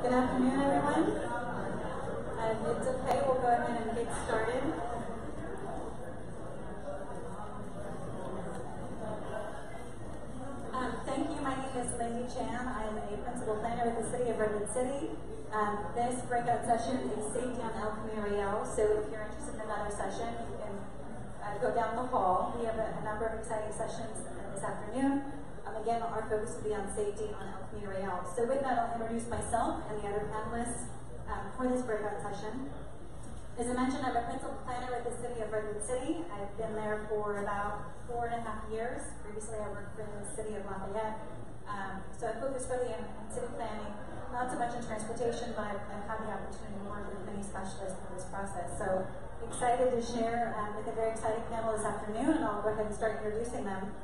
Good afternoon, everyone. It's okay, we'll go ahead and get started. Thank you, my name is Lindy Chan. I am a principal planner at the City of Redwood City. This breakout session is safety on El Camino Real, so if you're interested in another session, you can go down the hall. We have a number of exciting sessions this afternoon. Again, our focus will be on safety on El Camino Real. So with that, I'll introduce myself and the other panelists for this breakout session. As I mentioned, I'm a principal planner at the City of Redwood City. I've been there for about 4.5 years. Previously, I worked for the City of Lafayette. So I focus really in city planning, not so much in transportation, but I've had the opportunity to work with many specialists in this process. So excited to share with a very exciting panel this afternoon, and I'll go ahead and start introducing them.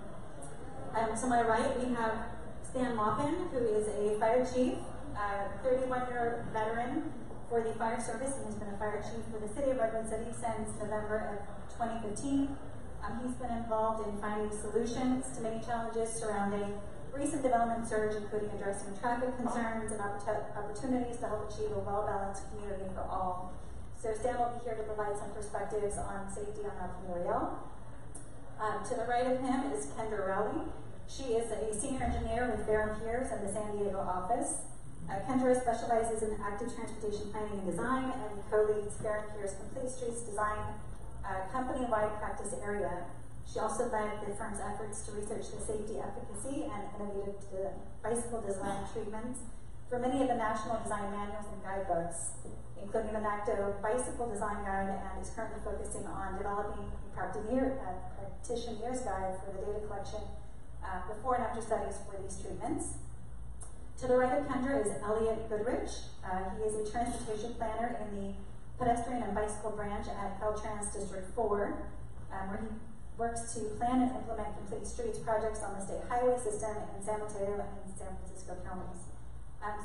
To my right, we have Maupin, who is a fire chief, 31-year veteran for the fire service, and has been a fire chief for the City of Redwood City since November of 2015. He's been involved in finding solutions to many challenges surrounding recent development surge, including addressing traffic concerns and opportunities to help achieve a well-balanced community for all. So Stan will be here to provide some perspectives on safety on El Camino Real. To the right of him is Kendra Rowley. She is a senior engineer with Fehr in the San Diego office. Kendra specializes in active transportation planning and design and co-leads Fehr's Complete Streets Design company-wide practice area. She also led the firm's efforts to research the safety, efficacy, and innovative bicycle design treatments for many of the national design manuals and guidebooks, including the NACDO Bicycle Design Guide, and is currently focusing on developing a practitioner's guide for the data collection before and after studies for these treatments. To the right of Kendra is Elliot Goodrich. He is a transportation planner in the pedestrian and bicycle branch at Caltrans District 4, where he works to plan and implement complete streets projects on the state highway system in San Mateo and San Francisco counties.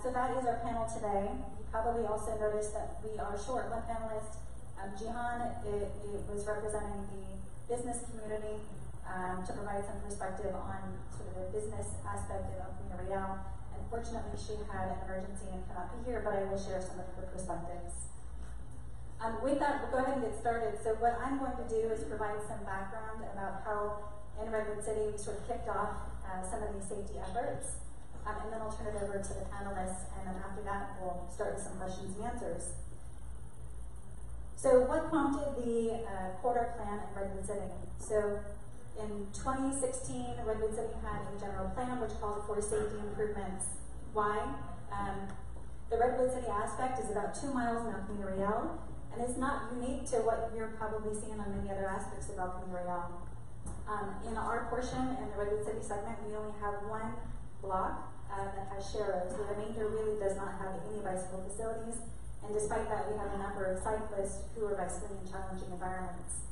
So that is our panel today. You probably also noticed that we are short one panelist. Jihan was representing the business community to provide some perspective on sort of the business aspect of El Camino Real. Unfortunately, she had an emergency and cannot be here, but I will share some of her perspectives. With that, we'll go ahead and get started. So what I'm going to do is provide some background about how in Redwood City we sort of kicked off some of these safety efforts. And then I'll turn it over to the panelists, and then after that, we'll start with some questions and answers. So what prompted the quarter plan in Redwood City? So in 2016, Redwood City had a general plan which called for safety improvements. Why? The Redwood City aspect is about 2 miles in El Camino Real, and it's not unique to what you're probably seeing on many other aspects of El Camino Real. In our portion, in the Redwood City segment, we only have one block that has sharrows. The remainder really does not have any bicycle facilities, and despite that, we have a number of cyclists who are bicycling in challenging environments.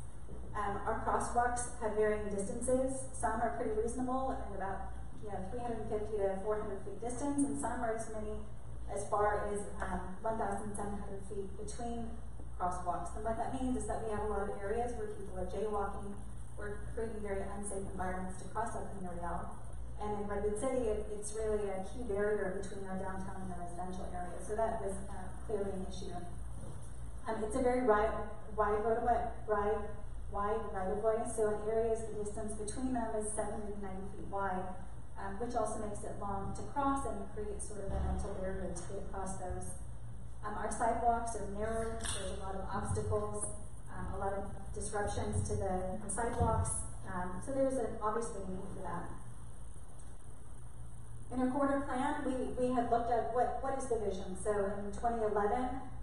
Our crosswalks have varying distances. Some are pretty reasonable and about 350 to 400 feet distance, and some are as far as 1,700 feet between crosswalks. And what that means is that we have a lot of areas where people are jaywalking. We're creating very unsafe environments to cross El Camino Real. And in Redwood City, it's really a key barrier between our downtown and the residential area. So that was clearly an issue. It's a very wide right-of-way, so in areas the distance between them is 70 to 90 feet wide, which also makes it long to cross and creates sort of a mental barrier to get across those. Our sidewalks are narrow, there's a lot of obstacles, a lot of disruptions to the sidewalks, so there's obviously a need for that. In our quarter plan, we had looked at what is the vision. So in 2011,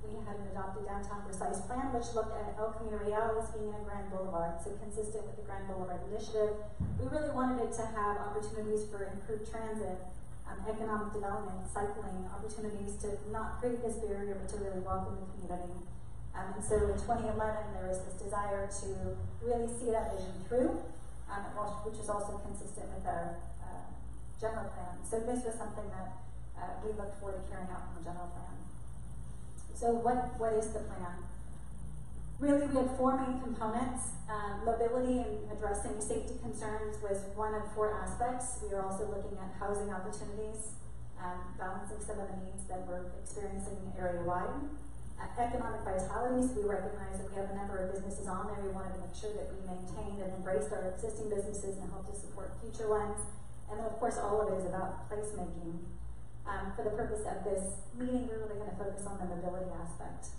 we had an adopted downtown precise plan, which looked at El Camino Real as being a grand boulevard, so consistent with the Grand Boulevard Initiative. We really wanted it to have opportunities for improved transit, economic development, cycling, opportunities to not create this barrier, but to really welcome the community. And so in 2011, there was this desire to really see that vision through, which is also consistent with our general plan. So this was something that we looked forward to carrying out in the general plan. So what is the plan? Really, we had 4 main components. Mobility and addressing safety concerns was one of 4 aspects. We were also looking at housing opportunities, balancing some of the needs that we're experiencing area-wide. Economic vitality, so we recognize that we have a number of businesses on there. We wanted to make sure that we maintained and embraced our existing businesses and helped to support future ones. And then, of course, all of it is about placemaking. For the purpose of this meeting, we're really going to focus on the mobility aspect.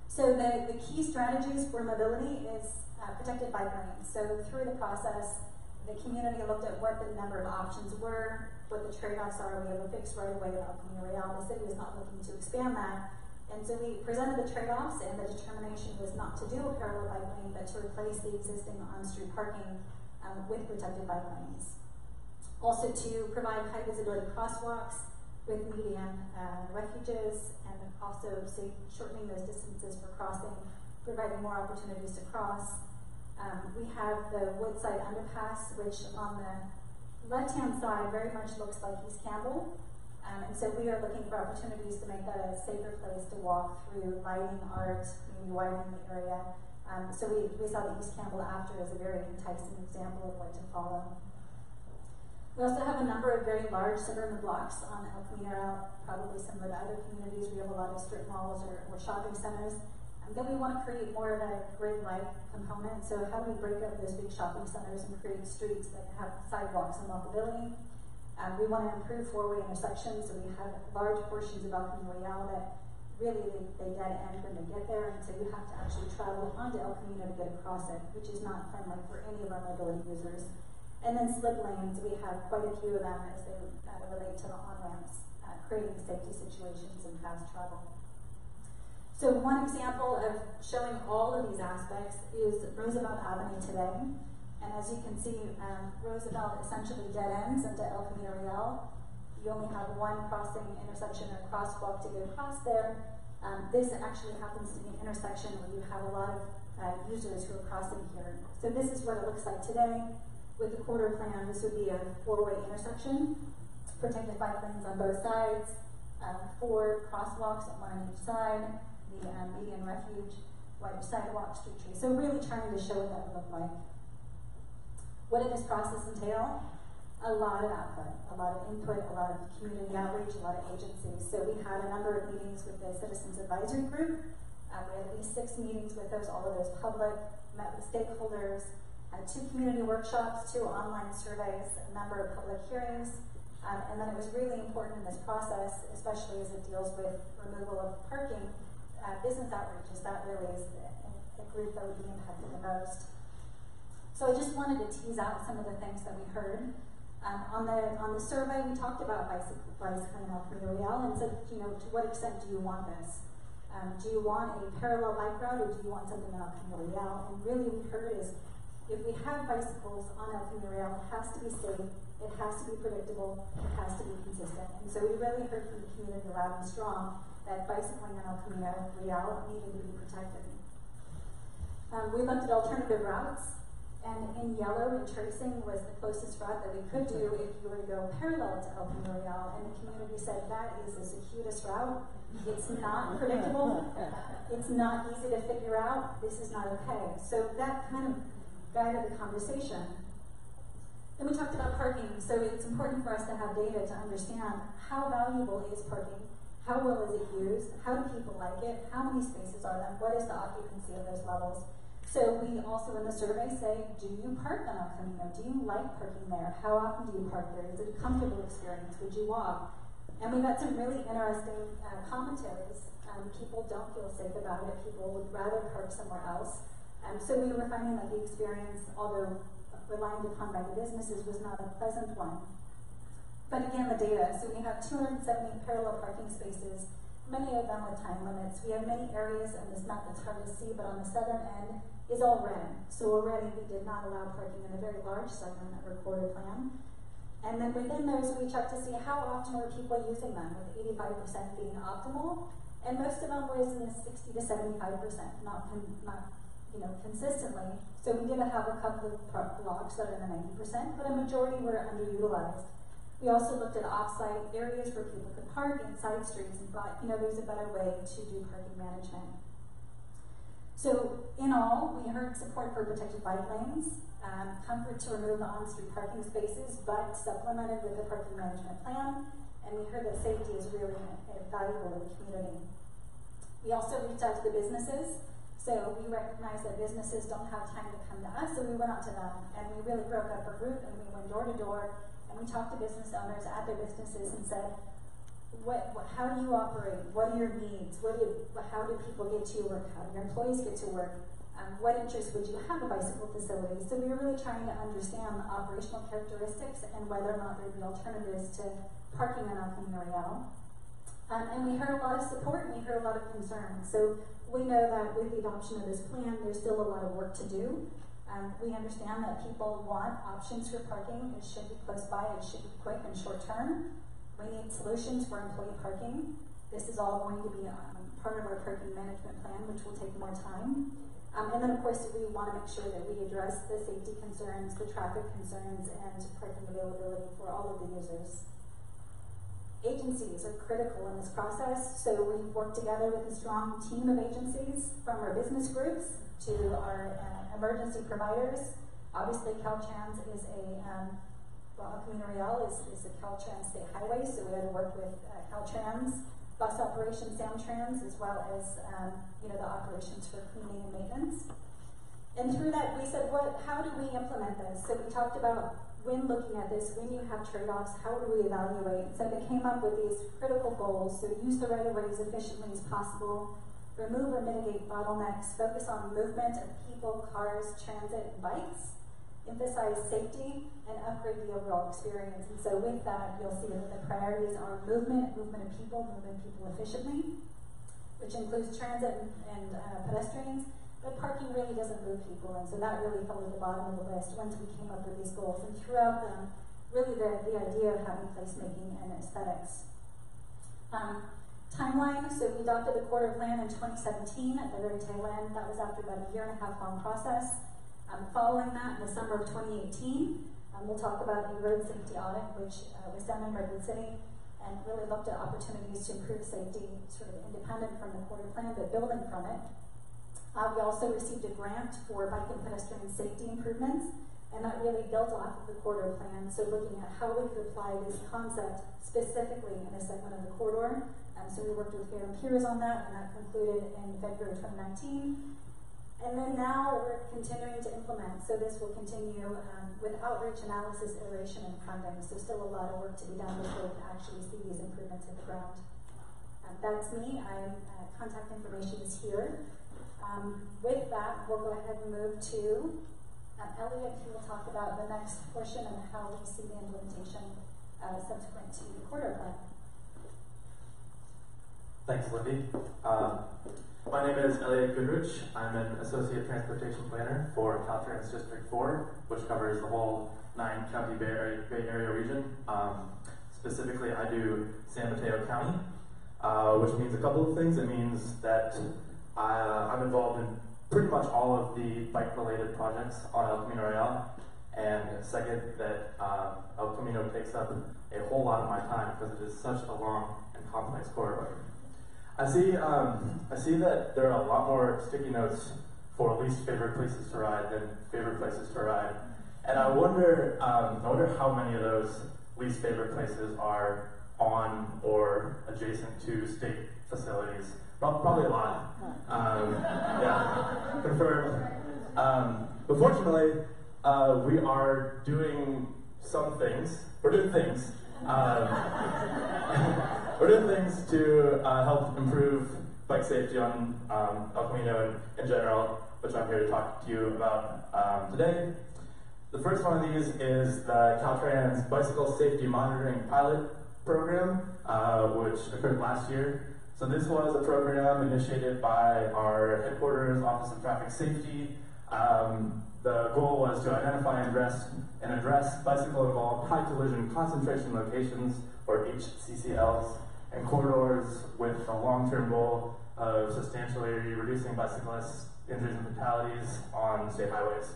So the key strategies for mobility is protected bike lanes. So through the process, the community looked at what the number of options were, what the trade-offs are. We have a fixed right-of-way of Camino Real. The city was not looking to expand that. And so we presented the trade-offs, and the determination was not to do a parallel bike lane, but to replace the existing on-street parking with protected bike lanes. Also to provide high visibility crosswalks with median refuges, and also shortening those distances for crossing, providing more opportunities to cross. We have the Woodside Underpass, which on the left-hand side very much looks like East Campbell. And so we are looking for opportunities to make that a safer place to walk through, lighting, art, maybe widening the area. So we saw the East Campbell after as a very enticing example of what to follow. We also have a number of very large suburban blocks on El Camino, probably similar to other communities. We have a lot of strip malls or shopping centers. Then we want to create more of a grid-like component. So how do we break up those big shopping centers and create streets that have sidewalks and walkability? We want to improve four-way intersections, so we have large portions of El Camino Real that really they dead end when they get there, and so you have to actually travel onto El Camino to get across it, which is not friendly for any of our mobility users. And then slip lanes, we have quite a few of them as they relate to the on-ramps, creating safety situations and fast travel. So one example of showing all of these aspects is Roosevelt Avenue today. And as you can see, Roosevelt essentially dead ends into El Camino Real. You only have one crossing intersection or crosswalk to get across there. This actually happens to be an intersection where you have a lot of users who are crossing here. So this is what it looks like today. With the quarter plan, this would be a four-way intersection, protected bike lanes on both sides, 4 crosswalks, one on each side, the median refuge, wider sidewalk, street trees. So really trying to show what that would look like. What did this process entail? A lot of output, a lot of input, a lot of community outreach, a lot of agencies. So we had a number of meetings with the Citizens Advisory Group. We had at least 6 meetings with those, all of those public, met with stakeholders, had 2 community workshops, 2 online surveys, a number of public hearings. And then it was really important in this process, especially as it deals with removal of parking, business outreach, as that really is a group that would be impacted the most. So I just wanted to tease out some of the things that we heard. On the survey, we talked about bicycling in El Camino Real and said, to what extent do you want this? Do you want a parallel bike route, or do you want something in El Camino Real? And really we heard is, if we have bicycles on El Camino Real, it has to be safe, it has to be predictable, it has to be consistent. And so we really heard from the community loud and strong that bicycling in El Camino Real needed to be protected. We looked at alternative routes. And in yellow, retracing was the closest route that we could do if you were to go parallel to El Camino Real. And the community said that is the circuitous route. It's not predictable. It's not easy to figure out. This is not okay. So that kind of guided the conversation. Then we talked about parking. So it's important for us to have data to understand how valuable is parking, how well is it used, how do people like it, how many spaces are there, what is the occupancy of those levels. So we also in the survey say, do you park on El Camino? Do you like parking there? How often do you park there? Is it a comfortable experience? Would you walk? And we got some really interesting commentaries. People don't feel safe about it. People would rather park somewhere else. So we were finding that the experience, although relied upon by the businesses, was not a pleasant one. But again, the data. So we have 270 parallel parking spaces, many of them with time limits. We have many areas on this map that's hard to see, but on the southern end is all red. So already we did not allow parking in a very large segment of our quarter plan. And then within those, we checked to see how often were people using them, with 85% being optimal, and most of them was in the 60 to 75%, not consistently. So we did have a couple of blocks that are in the 90%, but a majority were underutilized. We also looked at off-site areas where people could park and side streets and thought, there's a better way to do parking management. So in all, we heard support for protected bike lanes, comfort to remove the on-street parking spaces, but supplemented with the parking management plan. And we heard heard that safety is really valuable to the community. We also reached out to the businesses. So we recognize that businesses don't have time to come to us, so we went out to them. And we really broke up a group, and we went door to door, and we talked to business owners at their businesses and said, how do you operate? What are your needs? How do people get to work? How do your employees get to work? What interest would you have in bicycle facilities? So we were really trying to understand the operational characteristics and whether or not there would be alternatives to parking on El Camino Real. And we heard a lot of support, and we heard a lot of concern. So we know that with the adoption of this plan, there's still a lot of work to do. We understand that people want options for parking. It should be close by, it should be quick and short term. We need solutions for employee parking. This is all going to be part of our parking management plan, which will take more time. And then, of course, we want to make sure that we address the safety concerns, the traffic concerns, and parking availability for all of the users. Agencies are critical in this process, so we've worked together with a strong team of agencies, from our business groups to our emergency providers. Obviously, Caltrans is El Camino Real is a Caltrans state highway, so we had to work with Caltrans, bus operations, Samtrans, as well as the operations for cleaning and maintenance. And through that, we said, how do we implement this? So we talked about, when looking at this, when you have trade-offs, how do we evaluate? So they came up with these critical goals. So use the right-of-way as efficiently as possible, remove or mitigate bottlenecks, focus on movement of people, cars, transit, and bikes, emphasize safety, and upgrade the overall experience. And so with that, you'll see that the priorities are movement of people efficiently, which includes transit and pedestrians. But parking really doesn't move people, and so that really fell at the bottom of the list once we came up with these goals. And throughout them, really the idea of having placemaking and aesthetics. Timeline, so we adopted the quarter plan in 2017 at the very tail end. That was after about a 1.5 year long process. Following that, in the summer of 2018, we'll talk about a road safety audit, which was done in Redwood City, and really looked at opportunities to improve safety, sort of independent from the quarter plan, but building from it. We also received a grant for bike and pedestrian safety improvements, and that really built off of the corridor plan. So looking at how we could apply this concept specifically in a segment of the corridor. So we worked with Fehr and peers on that, and that concluded in February 2019. And then now we're continuing to implement. So this will continue with outreach, analysis, iteration, and funding. So still a lot of work to be done before we can actually see these improvements at the ground. That's me. Contact information is here. With that, we'll go ahead and move to Elliot, who will talk about the next portion and how we see the implementation subsequent to the quarter plan. Thanks, Lindy. My name is Elliot Goodrich. I'm an Associate Transportation Planner for Caltrans District 4, which covers the whole 9-county Bay Area region. Specifically, I do San Mateo County, which means a couple of things. It means that I'm involved in pretty much all of the bike-related projects on El Camino Real, and second, that El Camino takes up a whole lot of my time because it is such a long and complex corridor. I see that there are a lot more sticky notes for least favorite places to ride than favorite places to ride, and I wonder how many of those least favorite places are on or adjacent to state facilities. Probably a lot. Yeah, confirmed. But fortunately, we are doing some things. We're doing things. We're doing things to help improve bike safety on El Camino in general, which I'm here to talk to you about today. The first one of these is the Caltrans Bicycle Safety Monitoring Pilot Program, which occurred last year. So this was a program initiated by our headquarters Office of Traffic Safety. The goal was to identify and address bicycle-involved high collision concentration locations, or HCCLs, and corridors with a long-term goal of substantially reducing bicyclists' injuries and fatalities on state highways.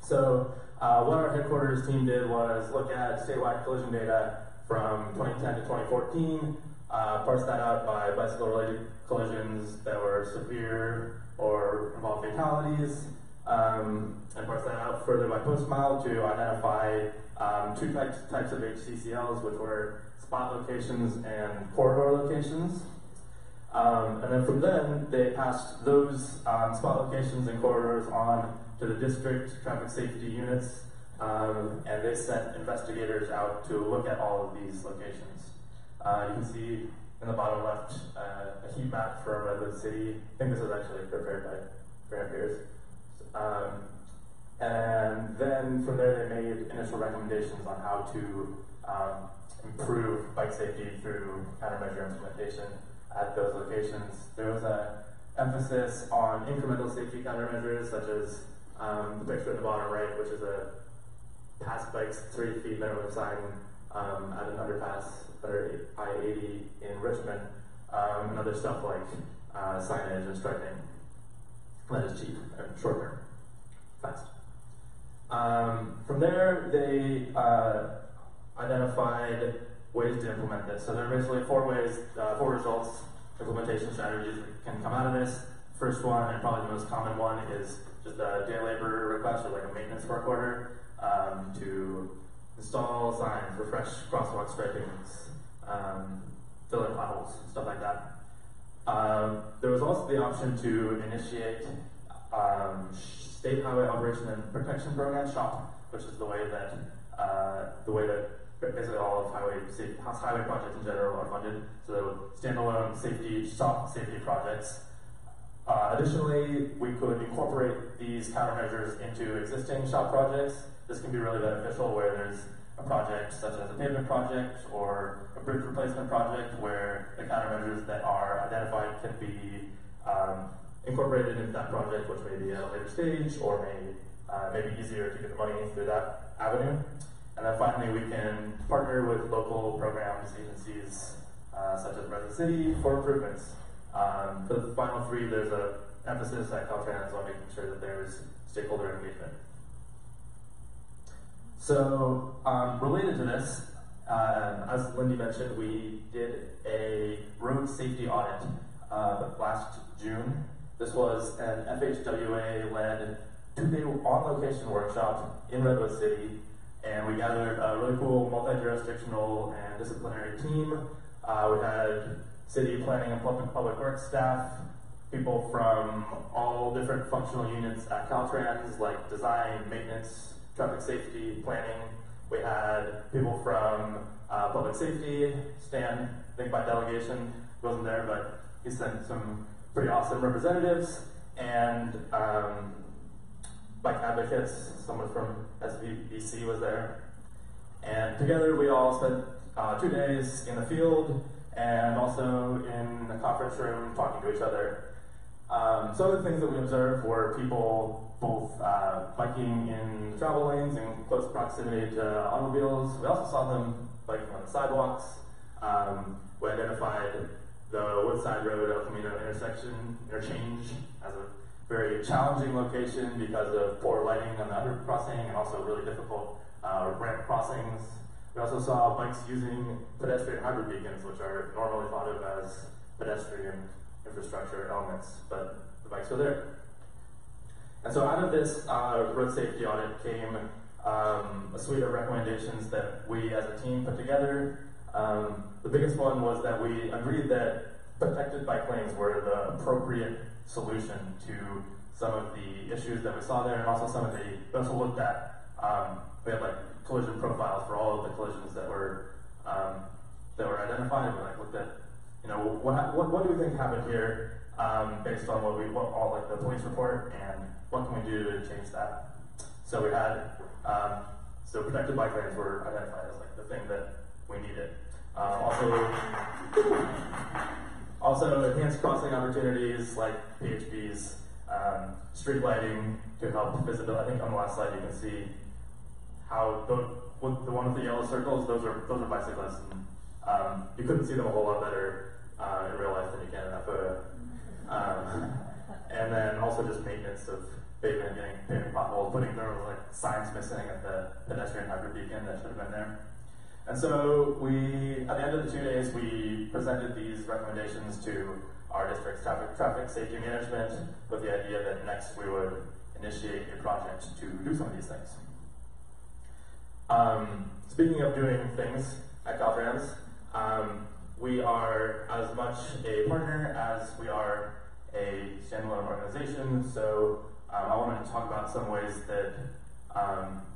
So what our headquarters team did was look at statewide collision data from 2010 to 2014, parse that out by bicycle-related collisions that were severe or involved fatalities, and parse that out further by post-mile to identify two types of HCCLs, which were spot locations and corridor locations. And then from then, they passed those spot locations and corridors on to the district traffic safety units, and they sent investigators out to look at all of these locations. You can see in the bottom left a heat map for Redwood City. I think this was actually prepared by Fehr. And then from there, they made initial recommendations on how to improve bike safety through countermeasure implementation at those locations. There was an emphasis on incremental safety countermeasures, such as the picture at the bottom right, which is a pass bikes 3 feet minimum sign at an underpass under I-80 in Richmond, and other stuff like signage and striping. That is cheap and short term, fast. From there, they identified ways to implement this. So there are basically 4 ways, 4 results, implementation strategies that can come out of this. First one, and probably the most common one, is just a day labor request or like a maintenance work order to install signs, refresh crosswalk stripings, fill in potholes, stuff like that. There was also the option to initiate State Highway Operation and Protection Program (SHOP), which is the way that basically all of highway projects in general are funded. So standalone SHOP safety projects. Additionally, we could incorporate these countermeasures into existing SHOP projects. This can be really beneficial where there's a project such as a pavement project or a bridge replacement project where the countermeasures that are identified can be incorporated into that project, which may be at a later stage or may be easier to get the money through that avenue. And then finally, we can partner with local programs, agencies, such as Redwood City for improvements. For the final 3, there's an emphasis at Caltrans on making sure that there's stakeholder engagement. So, related to this, as Lindy mentioned, we did a road safety audit last June. This was an FHWA-led 2-day on-location workshop in Redwood City, and we gathered a really cool multi-jurisdictional and disciplinary team. We had city planning and public works staff, people from all different functional units at Caltrans, like design, maintenance, traffic safety, planning. We had people from public safety. Stan, I think by delegation, wasn't there, but he sent some pretty awesome representatives, and bike advocates. Someone from SVBC was there. And together we all spent 2 days in the field and also in the conference room talking to each other. Some of the things that we observed were people both biking in travel lanes in close proximity to automobiles. We also saw them biking on the sidewalks. We identified the Woodside Road El Camino interchange as a very challenging location because of poor lighting on the undercrossing and also really difficult ramp crossings. We also saw bikes using pedestrian hybrid beacons, which are normally thought of as pedestrian infrastructure elements, but the bikes were there. And so out of this road safety audit came a suite of recommendations that we as a team put together. The biggest one was that we agreed that protected bike lanes were the appropriate solution to some of the issues that we saw there, and also some of the, we also looked at, we had like collision profiles for all of the collisions that were identified, and we like looked at, you know, what do we think happened here based on all like the police report, and what can we do to change that? So we had, so protected bike lanes were identified as like the thing that we needed. Also enhanced crossing opportunities like PHBs, street lighting to help visibility. I think on the last slide you can see how the one with the yellow circles, those are bicyclists. And, you couldn't see them a whole lot better in real life than you can in that photo. And then also just maintenance of pavement, getting pavement potholes, putting there were like signs missing at the pedestrian hybrid beacon that should have been there. And so we, at the end of the 2 days, we presented these recommendations to our district's traffic safety management with the idea that next we would initiate a project to do some of these things. Speaking of doing things at Caltrans, we are as much a partner as we are a standalone organization, so I wanted to talk about some ways that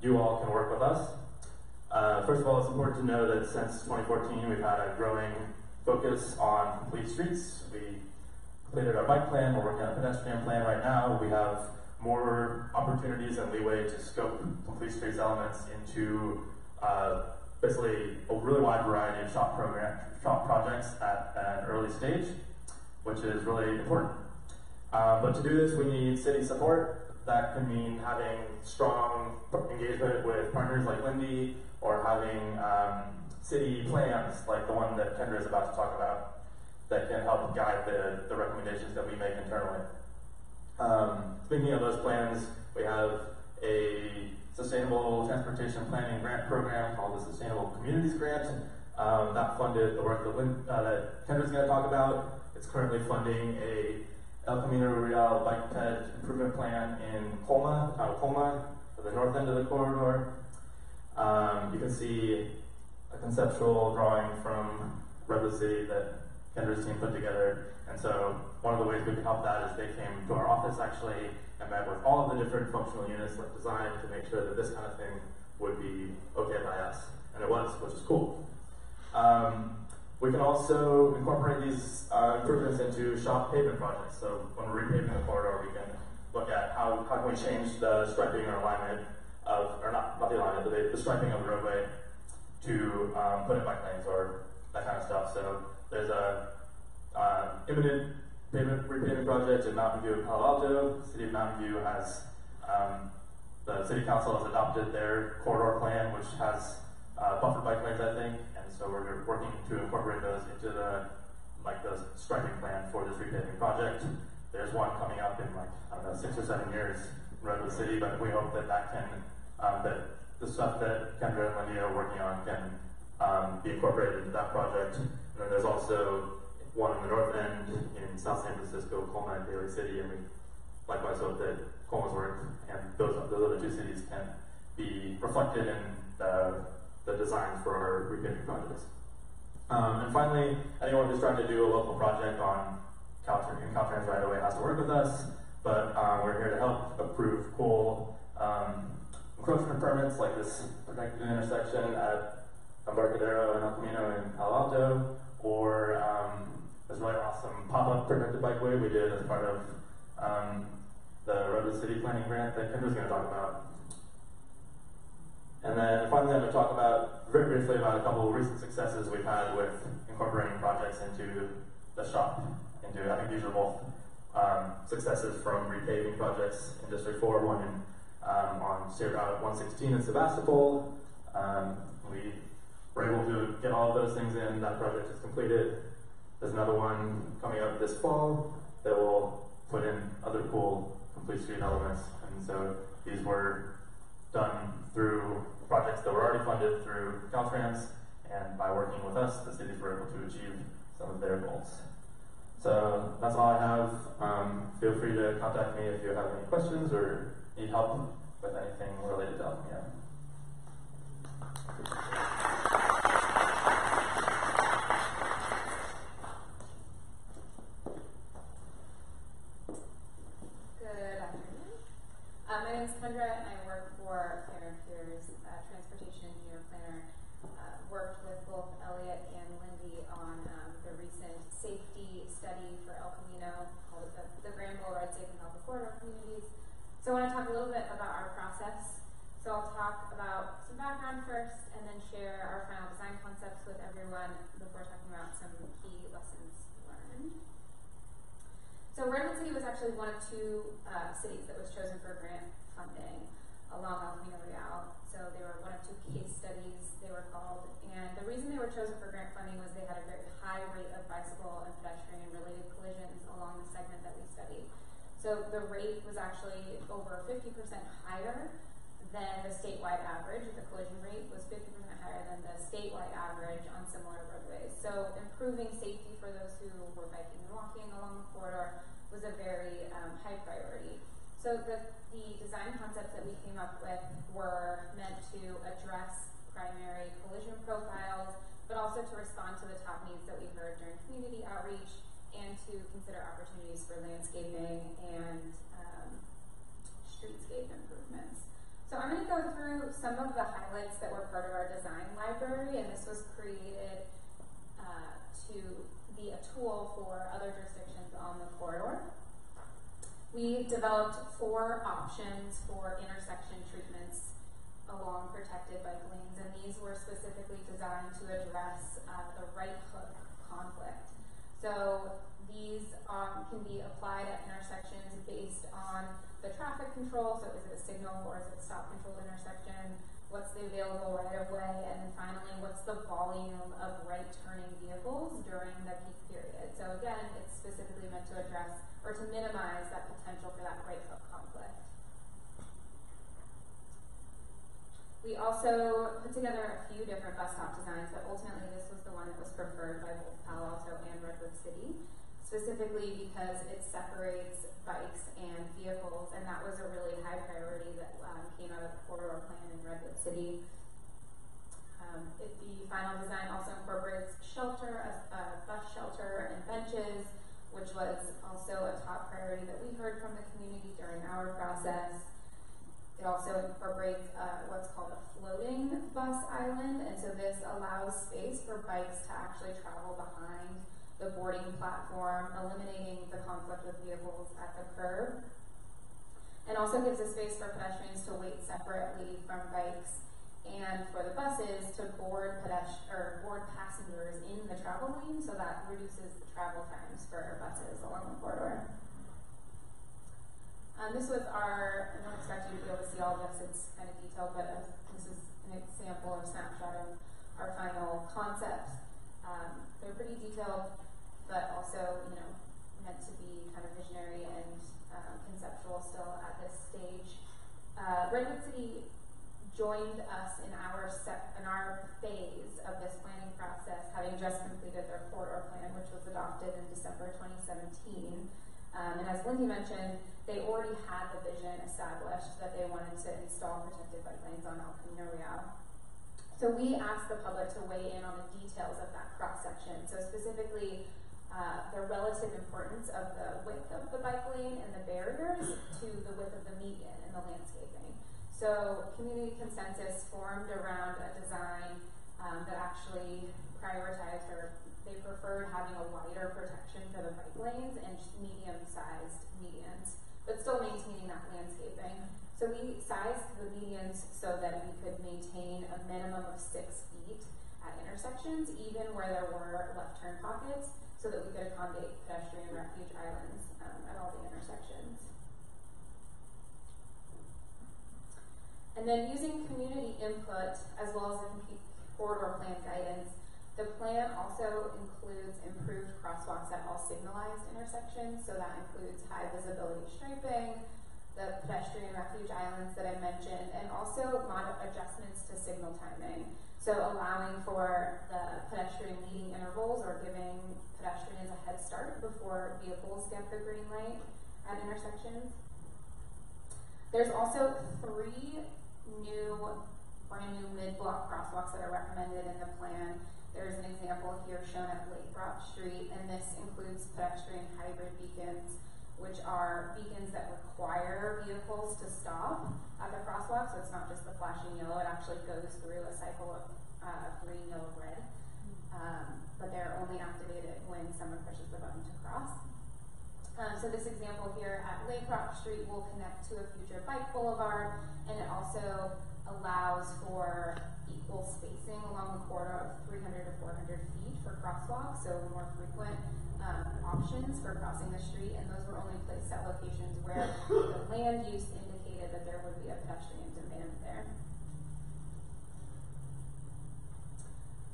you all can work with us. First of all, it's important to know that since 2014, we've had a growing focus on complete streets. We completed our bike plan, we're working on a pedestrian plan right now. We have more opportunities and leeway to scope complete streets elements into basically a really wide variety of shop projects at an early stage, which is really important. But to do this, we need city support. That can mean having strong engagement with partners like Lindy, or having city plans like the one that Kendra is about to talk about that can help guide the recommendations that we make internally. Speaking of those plans, we have a sustainable transportation planning grant program called the Sustainable Communities Grant that funded the work that Kendra's going to talk about. It's currently funding a El Camino Real bike ped improvement plan in Colma, the town of Colma, for the north end of the corridor. You can see a conceptual drawing from Redwood City that Kendra's team put together. And so one of the ways we can help that is they came to our office actually and met with all of the different functional units like design to make sure that this kind of thing would be okay by us. And it was, which is cool. We can also incorporate these improvements into shop pavement projects. So when we're repaving the corridor, we can look at how can we change the striping or alignment of, or not the alignment, but the striping of the roadway to put in bike lanes or that kind of stuff. So there's a imminent repaving project in Mountain View and Palo Alto. The City of Mountain View has, the City Council has adopted their corridor plan, which has buffer bike lanes, I think, and so we're working to incorporate those into the striping plan for this repaving project. There's one coming up in I don't know, 6 or 7 years in Redwood City, but we hope that that the stuff that Kendra and Lindy are working on can be incorporated into that project. And then there's also one in the north end in South San Francisco, Colma and Daly City, and we likewise hope that Colma's work and those other two cities can be reflected in the designs for our repaving projects. And finally, anyone who's trying to do a local project on Caltrans right away has to work with us, but we're here to help approve cool encroachment permits like this protected intersection at Embarcadero and El Camino in Palo Alto, or this really awesome pop-up protected bikeway we did as part of the Redwood City planning grant that Kendra's going to talk about. And then finally, I'm going to talk very briefly about a couple of recent successes we've had with incorporating projects into the shop. I think these are both successes from repaving projects in District 4, one on State Route 116 in Sebastopol. We were able to get all of those things in. That project is completed. There's another one coming up this fall that will put in other cool complete street elements. And so these were done through projects that were already funded through Caltrans, and by working with us, the cities were able to achieve some of their goals. So that's all I have. Feel free to contact me if you have any questions or need help with anything related to Alchemy. Good afternoon. My name is Kendra, and I work for Fehr's transportation engineer planner. Worked with both Elliot and Lindy on the recent safety study for El Camino, called the Grand Goal Ride Safe and Healthy Corridor Communities. So I want to talk a little bit about our process. So I'll talk about some background first, and then share our final design concepts with everyone before talking about some key lessons learned. So Redwood City was actually one of two cities that was chosen for grant funding along El Camino Real. So they were one of two case studies, they were called. And the reason they were chosen for grant funding was they had a very high rate of bicycle and pedestrian-related collisions along the segment that we studied. So the rate was actually over 50% higher than the statewide average. The collision rate was 50% higher than the statewide average on similar roadways. So improving safety for those who were biking and walking along the corridor was a very high priority. So the design concepts that we came up with were meant to address primary collision profiles, but also to respond to the top needs that we heard during community outreach and to consider opportunities for landscaping and streetscape improvements. So I'm going to go through some of the highlights that were part of our design library, and this was created to be a tool for other jurisdictions on the corridor. We developed 4 options for intersection treatments along protected bike lanes, and these were specifically designed to address the right hook conflict. So these can be applied at intersections based on the traffic control, so is it a signal or is it a stop controlled intersection? What's the available right of way? And then finally, what's the volume of right turning vehicles during the peak period? So again, it's specifically meant to address or to minimize that potential for that right hook conflict. We also put together a few different bus stop designs, but ultimately this was the one that was preferred by both Palo Alto and Redwood City, specifically because it separates bikes and vehicles, and that was a really high priority that came out of the corridor plan in Redwood City. The final design also incorporates shelter, a bus shelter and benches, which was also a top priority that we heard from the community during our process. It also incorporates what's called a floating bus island, and so this allows space for bikes to actually travel behind the boarding platform, eliminating the conflict with vehicles at the curb. And also gives a space for pedestrians to wait separately from bikes and for the buses to board passengers in the travel lane, so that reduces the travel times for buses along the corridor. This was I don't expect you to be able to see all of this, it's kind of detailed, but this is an example or snapshot of our final concepts. They're pretty detailed, but also, meant to be kind of visionary and conceptual still at this stage. Redwood City joined us in our phase of this planning process, having just completed their corridor plan, which was adopted in December 2017. And as Lindy mentioned, they already had the vision established that they wanted to install protected bike lanes on Camino Real. So we asked the public to weigh in on the details of that cross-section. So specifically, the relative importance of the width of the bike lane and the barriers to the width of the median and the landscaping. So community consensus formed around a design that actually prioritized, or they preferred having a wider protection for the bike lanes and medium-sized medians, but still maintaining that landscaping. So we sized the medians so that we could maintain a minimum of 6 feet at intersections, even where there were left turn pockets, so that we could accommodate pedestrian refuge islands at all the intersections. And then using community input as well as the corridor plan guidance, the plan also includes improved crosswalks at all signalized intersections, so that includes high visibility striping, the pedestrian refuge islands that I mentioned, and also adjustments to signal timing. So allowing for the pedestrian leading intervals or giving pedestrians a head start before vehicles get the green light at intersections. There's also 3 brand new mid-block crosswalks that are recommended in the plan. There's an example here shown at Lathrop Street, and this includes pedestrian hybrid beacons, which are beacons that require vehicles to stop at the crosswalk, so it's not just the flashing yellow, it actually goes through a cycle of green, yellow, red, but they're only activated when someone pushes the button to cross. So this example here at Lathrop Street will connect to a future bike boulevard, and it also allows for equal spacing along the corridor of 300 to 400 feet for crosswalks, so more frequent options for crossing the street, and those were only placed at locations where the land use indicated that there would be a pedestrian demand there.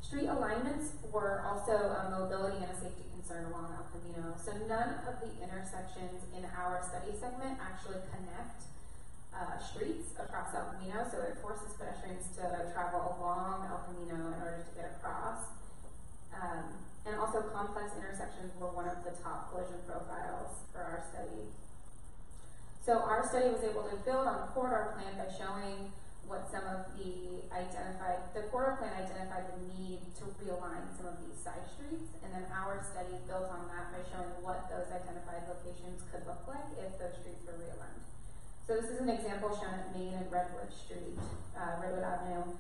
Street alignments were also a mobility and a safety concern along El Camino. So none of the intersections in our study segment actually connect streets across El Camino, so it forces pedestrians to travel along El Camino in order to get across. And also complex intersections were one of the top collision profiles for our study. So our study was able to build on the corridor plan by showing what some of the corridor plan identified the need to realign some of these side streets, and then our study built on that by showing what those identified locations could look like if those streets were realigned. So this is an example shown at Main and Redwood Street, Redwood Avenue,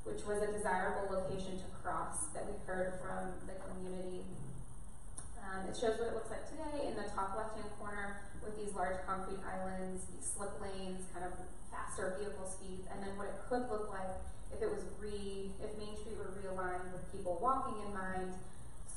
which was a desirable location to cross that we heard from the community. It shows what it looks like today in the top left-hand corner with these large concrete islands, these slip lanes, kind of faster vehicle speeds, and then what it could look like if Main Street were realigned with people walking in mind.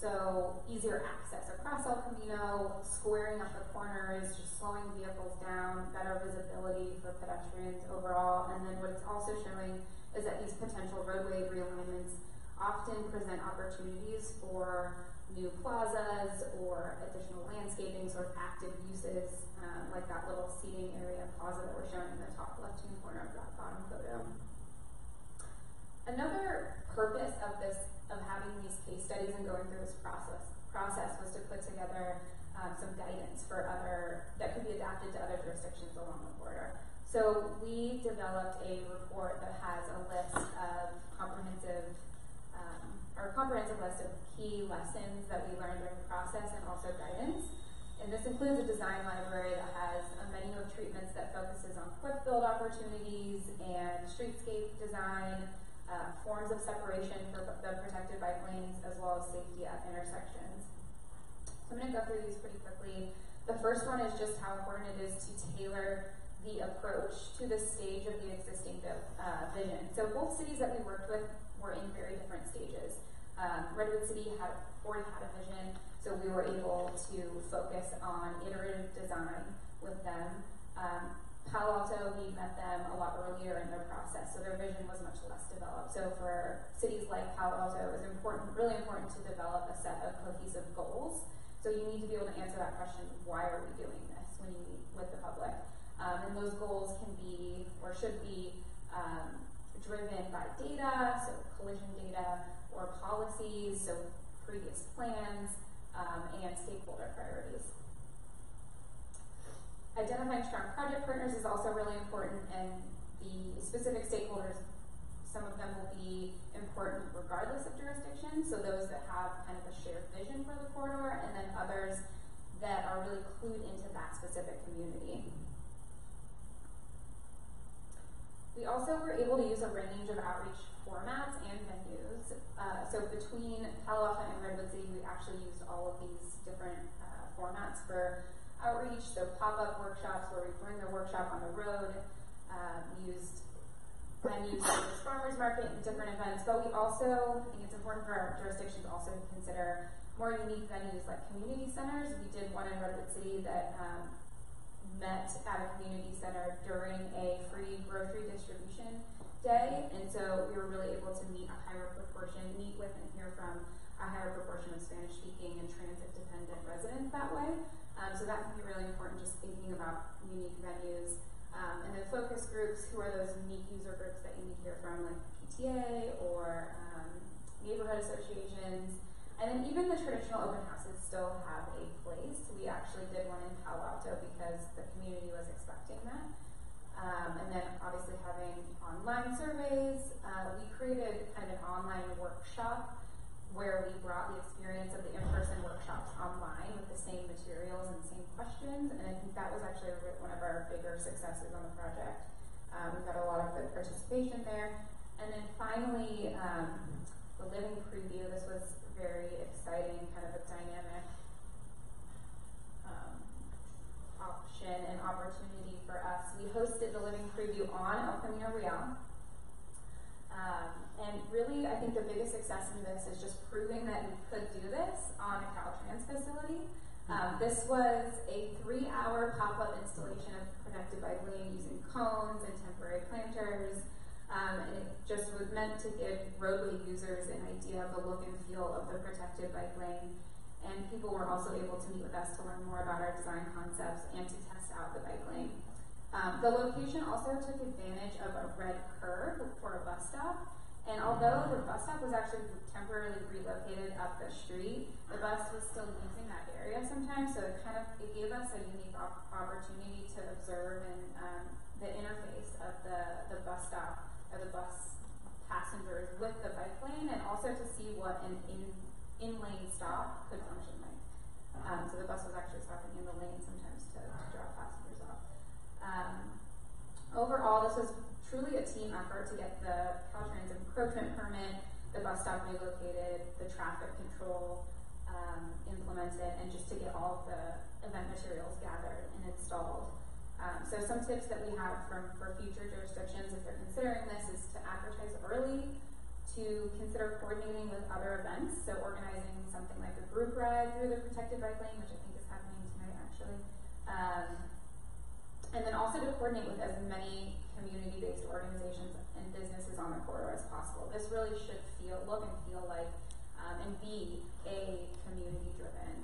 So easier access across El Camino, squaring up the corners, just slowing vehicles down, better visibility for pedestrians overall. And then what it's also showing is that these potential roadway realignments often present opportunities for new plazas or additional landscaping, sort of active uses, like that little seating area plaza that we're showing in the top left-hand corner of that bottom photo. Another purpose of having these case studies and going through this process was to put together some guidance that could be adapted to other jurisdictions along the border. So we developed a report that has a comprehensive list of key lessons that we learned during the process and also guidance. And this includes a design library that has a menu of treatments that focuses on quick build opportunities and streetscape design, forms of separation for the protected bike lanes, as well as safety at intersections. So I'm going to go through these pretty quickly. The first one is just how important it is to tailor the approach to the stage of the existing vision. So both cities that we worked with were in very different stages. Redwood City already had a vision, so we were able to focus on iterative design with them. Palo Alto, we met them a lot earlier in their process, so their vision was much less developed. So for cities like Palo Alto, it was really important to develop a set of cohesive goals. So you need to be able to answer that question, why are we doing this, when you meet with the public? And those goals can be, or should be, driven by data, so collision data, or policies, so previous plans, and stakeholder priorities. Identifying strong project partners is also really important, and the specific stakeholders, some of them will be important regardless of jurisdiction, so those that have kind of a shared vision for the corridor, and then others that are really clued into that specific community. We also were able to use a range of outreach formats and venues. So between Palo Alto and Redwood City, we actually used all of these different formats for outreach. So pop-up workshops where we bring the workshop on the road, used venues such as farmers market and different events, but we also, I think it's important for our jurisdictions also to consider more unique venues like community centers. We did one in Redwood City that met at a community center during a free grocery distribution day, and so we were really able to meet with and hear from a higher proportion of Spanish-speaking and transit-dependent residents that way. So that can be really important, just thinking about unique venues. And then focus groups, who are those unique user groups that you need to hear from, like PTA or neighborhood associations. And then even the traditional open houses still have a place. We actually did one in Palo Alto because the community was expecting that. And then obviously having online surveys. We created kind of an online workshop where we brought the experience of the in-person workshops online with the same materials and the same questions. And I think that was actually one of our bigger successes on the project. We got a lot of good participation there. And then finally, the living preview. This was very exciting, kind of a dynamic option and opportunity for us. We hosted the living preview on El Camino Real. And really, I think the biggest success in this is just proving that we could do this on a Caltrans facility. This was a 3-hour pop-up installation of protected bike lane using cones and temporary planters. And it just was meant to give roadway users an idea of the look and feel of the protected bike lane. And people were also able to meet with us to learn more about our design concepts and to test out the bike lane. The location also took advantage of a red curb for a bus stop. And although the bus stop was actually temporarily relocated up the street, the bus was still using that area sometimes, so it gave us a unique opportunity to observe to get the Caltrans encroachment permit, the bus stop relocated, the traffic control implemented, and just to get all of the event materials gathered and installed. So some tips that we have for future jurisdictions, if they're considering this, is to advertise early, to consider coordinating with other events, so organizing something like a group ride through the protected bike lane, which I think is happening tonight actually. And then also to coordinate with as many community-based organizations and businesses on the corridor as possible. This really should look and feel like and be a community-driven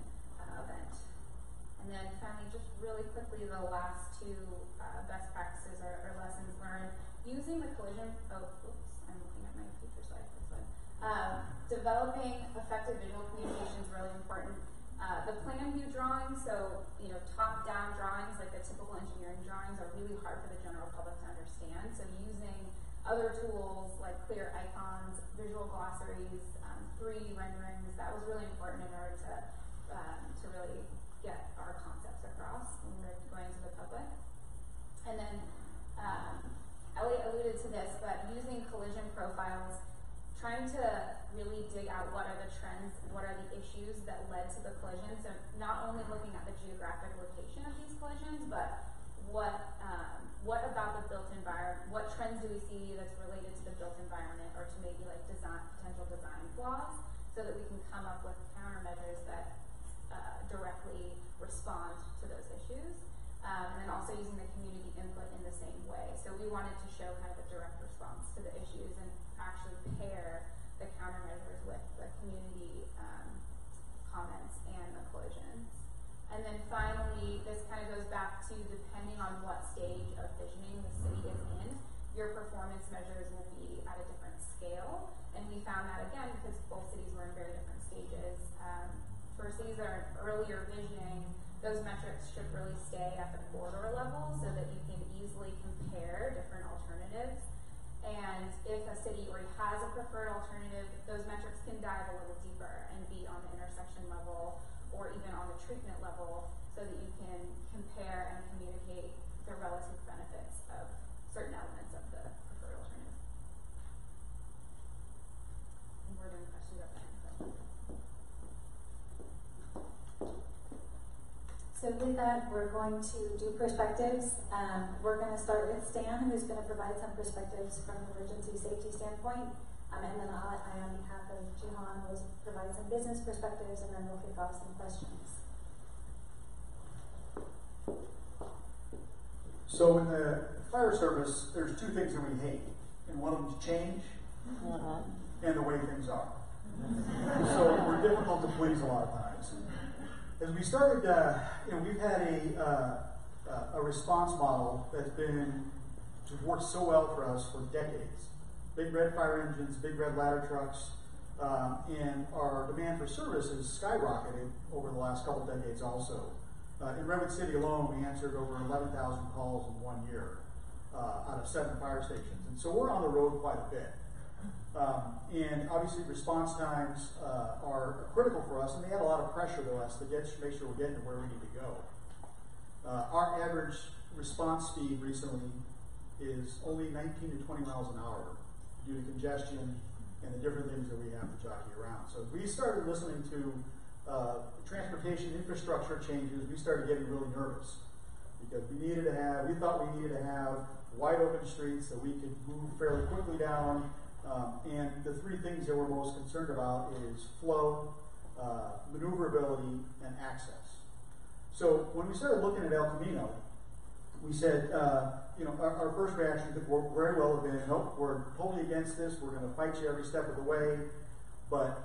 event. And then finally, just really quickly, the last two best practices or lessons learned. Using the collision, I'm looking at my future slide for this one. Developing effective visual communication is really important. The plan view drawings, so top-down drawings, like the typical engineering drawings, are really hard for the general public to understand. So using other tools like clear icons, visual glossaries, 3D renderings, that was really important in order to really get our concepts across when we're going to the public. And then Elliot alluded to this, but using collision profiles, trying to really dig out what are the trends, what are the issues that led to the collision. So not only looking at the geographic location of these collisions, but what about the built environment, what trends do we see that's related to the built environment, or to maybe like potential design flaws, so that we can come up with countermeasures that directly respond to those issues. And then also using the community input in the same way. So we wanted to show kind of a direct response to the issues and actually pair the countermeasures with the community comments and the collisions. And then finally, this kind of goes back to, depending on what stage of visioning the city is in, your performance measures will be at a different scale. And we found that again because both cities were in very different stages. For cities that are in earlier visioning, those metrics should really stay at the corridor level so that you can easily compare different alternatives. And if a city already has a preferred alternative, those metrics can dive a little deeper and be on the intersection level or even on the treatment level, so that you can compare and communicate the relative benefits of certain elements of the preferred alternative. And we're doing questions at the end. So with that, we're going to do perspectives. We're going to start with Stan, who's going to provide some perspectives from an emergency safety standpoint. And then I, on behalf of Jihan, will provide some business perspectives, and then we'll kick off some questions. So in the fire service, there's two things that we hate. And one of them is change and the way things are. So we're difficult to please a lot of times. As we started, we've had a response model that's worked so well for us for decades. Big red fire engines, big red ladder trucks, and our demand for service has skyrocketed over the last couple decades also. In Redwood City alone, we answered over 11,000 calls in 1 year out of 7 fire stations. And so we're on the road quite a bit. And obviously response times are critical for us, and they add a lot of pressure to us to make sure we're getting to where we need to go. Our average response speed recently is only 19 to 20 miles an hour due to congestion and the different things that we have to jockey around. So as we started listening to transportation infrastructure changes, we started getting really nervous because we thought we needed to have wide open streets that we could move fairly quickly down. And the three things that we're most concerned about is flow, maneuverability, and access. So when we started looking at El Camino, we said, our first reaction could very well have been, nope, we're totally against this. We're going to fight you every step of the way. But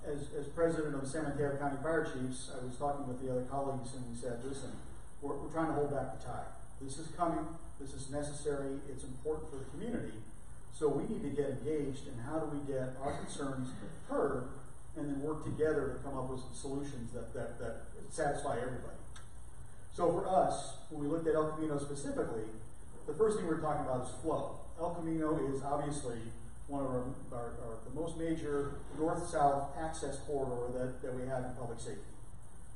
as president of the San Mateo County Fire Chiefs, I was talking with the other colleagues, and we said, listen, we're trying to hold back the tide. This is coming. This is necessary. It's important for the community. So we need to get engaged in how do we get our concerns heard and then work together to come up with some solutions that satisfy everybody. So for us, when we looked at El Camino specifically, the first thing we're talking about is flow. El Camino is obviously one of the most major north-south access corridor that we have in public safety.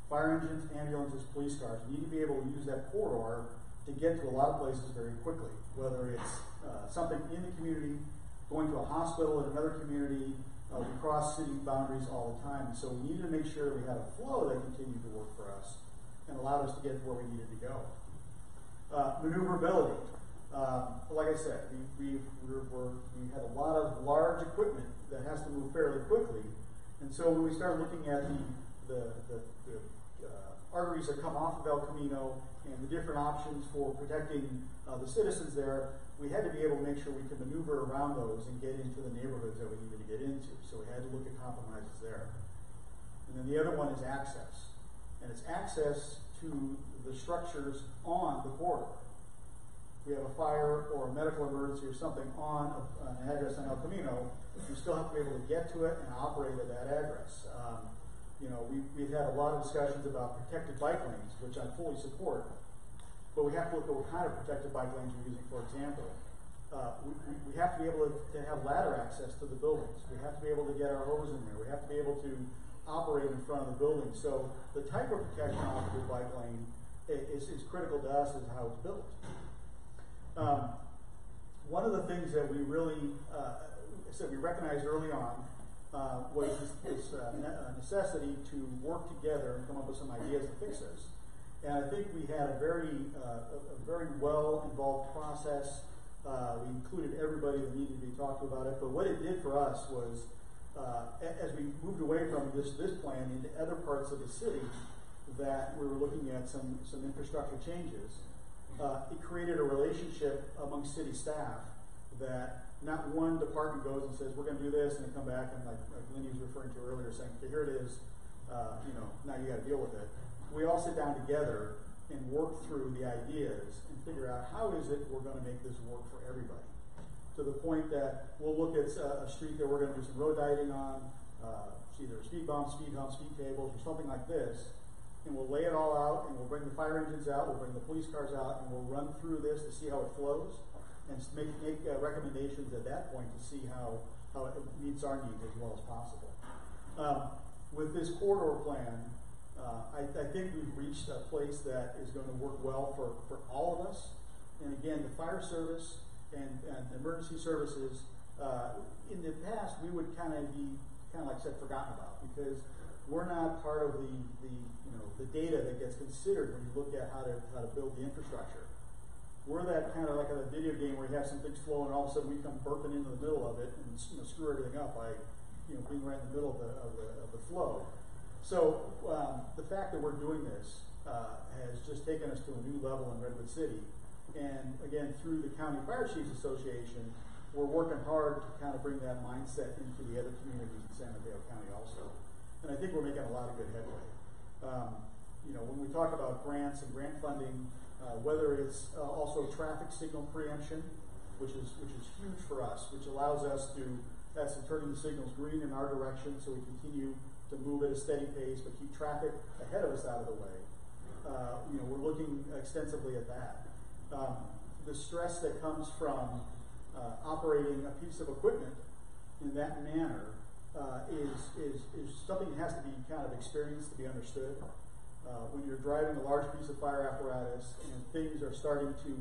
Fire engines, ambulances, police cars need to be able to use that corridor to get to a lot of places very quickly, whether it's something in the community, going to a hospital in another community. We cross city boundaries all the time, so we needed to make sure we had a flow that continued to work for us and allowed us to get to where we needed to go. Maneuverability. Like I said, we had a lot of large equipment that has to move fairly quickly, and so when we started looking at the arteries that come off of El Camino and the different options for protecting the citizens there, we had to be able to make sure we could maneuver around those and get into the neighborhoods that we needed to get into. So we had to look at compromises there. And then the other one is access. And it's access to the structures on the corridor. If we have a fire or a medical emergency or something on an address on El Camino, we still have to be able to get to it and operate at that address. We've had a lot of discussions about protected bike lanes, which I fully support. But we have to look at what kind of protected bike lanes we're using. For example, we have to be able to have ladder access to the buildings. We have to be able to get our hose in there. We have to be able to operate in front of the building. So the type of protection off of the bike lane is critical to us as how it's built. One of the things that we really we recognized early on was this necessity to work together and come up with some ideas to fix this. And I think we had a very well involved process. We included everybody that needed to be talked to about it. But what it did for us was, as we moved away from this plan into other parts of the city, that we were looking at some infrastructure changes. It created a relationship among city staff that not one department goes and says, we're going to do this, and then come back and like Lindy was referring to earlier, saying, okay, here it is, now you got to deal with it. We all sit down together and work through the ideas and figure out how is it we're going to make this work for everybody. To the point that we'll look at a street that we're going to do some road dieting on, either speed bumps, speed humps, speed tables, or something like this, and we'll lay it all out, and we'll bring the fire engines out, we'll bring the police cars out, and we'll run through this to see how it flows, and make recommendations at that point to see how it meets our needs as well as possible. With this corridor plan, I think we've reached a place that is going to work well for all of us. And again, the fire service and emergency services, in the past, we would kind of like said, forgotten about, because we're not part of the data that gets considered when you look at how to build the infrastructure. We're that kind of like a video game where you have some things flowing, and all of a sudden we come burping into the middle of it and screw everything up by being right in the middle of the flow. So the fact that we're doing this has just taken us to a new level in Redwood City. And again, through the County Fire Chiefs Association, we're working hard to kind of bring that mindset into the other communities in San Mateo County also. And I think we're making a lot of good headway. When we talk about grants and grant funding, whether it's also traffic signal preemption, which is huge for us, which allows us to, that's turning the signals green in our direction so we continue to move at a steady pace, but keep traffic ahead of us out of the way. We're looking extensively at that. The stress that comes from operating a piece of equipment in that manner is something that has to be kind of experienced to be understood. When you're driving a large piece of fire apparatus and things are starting to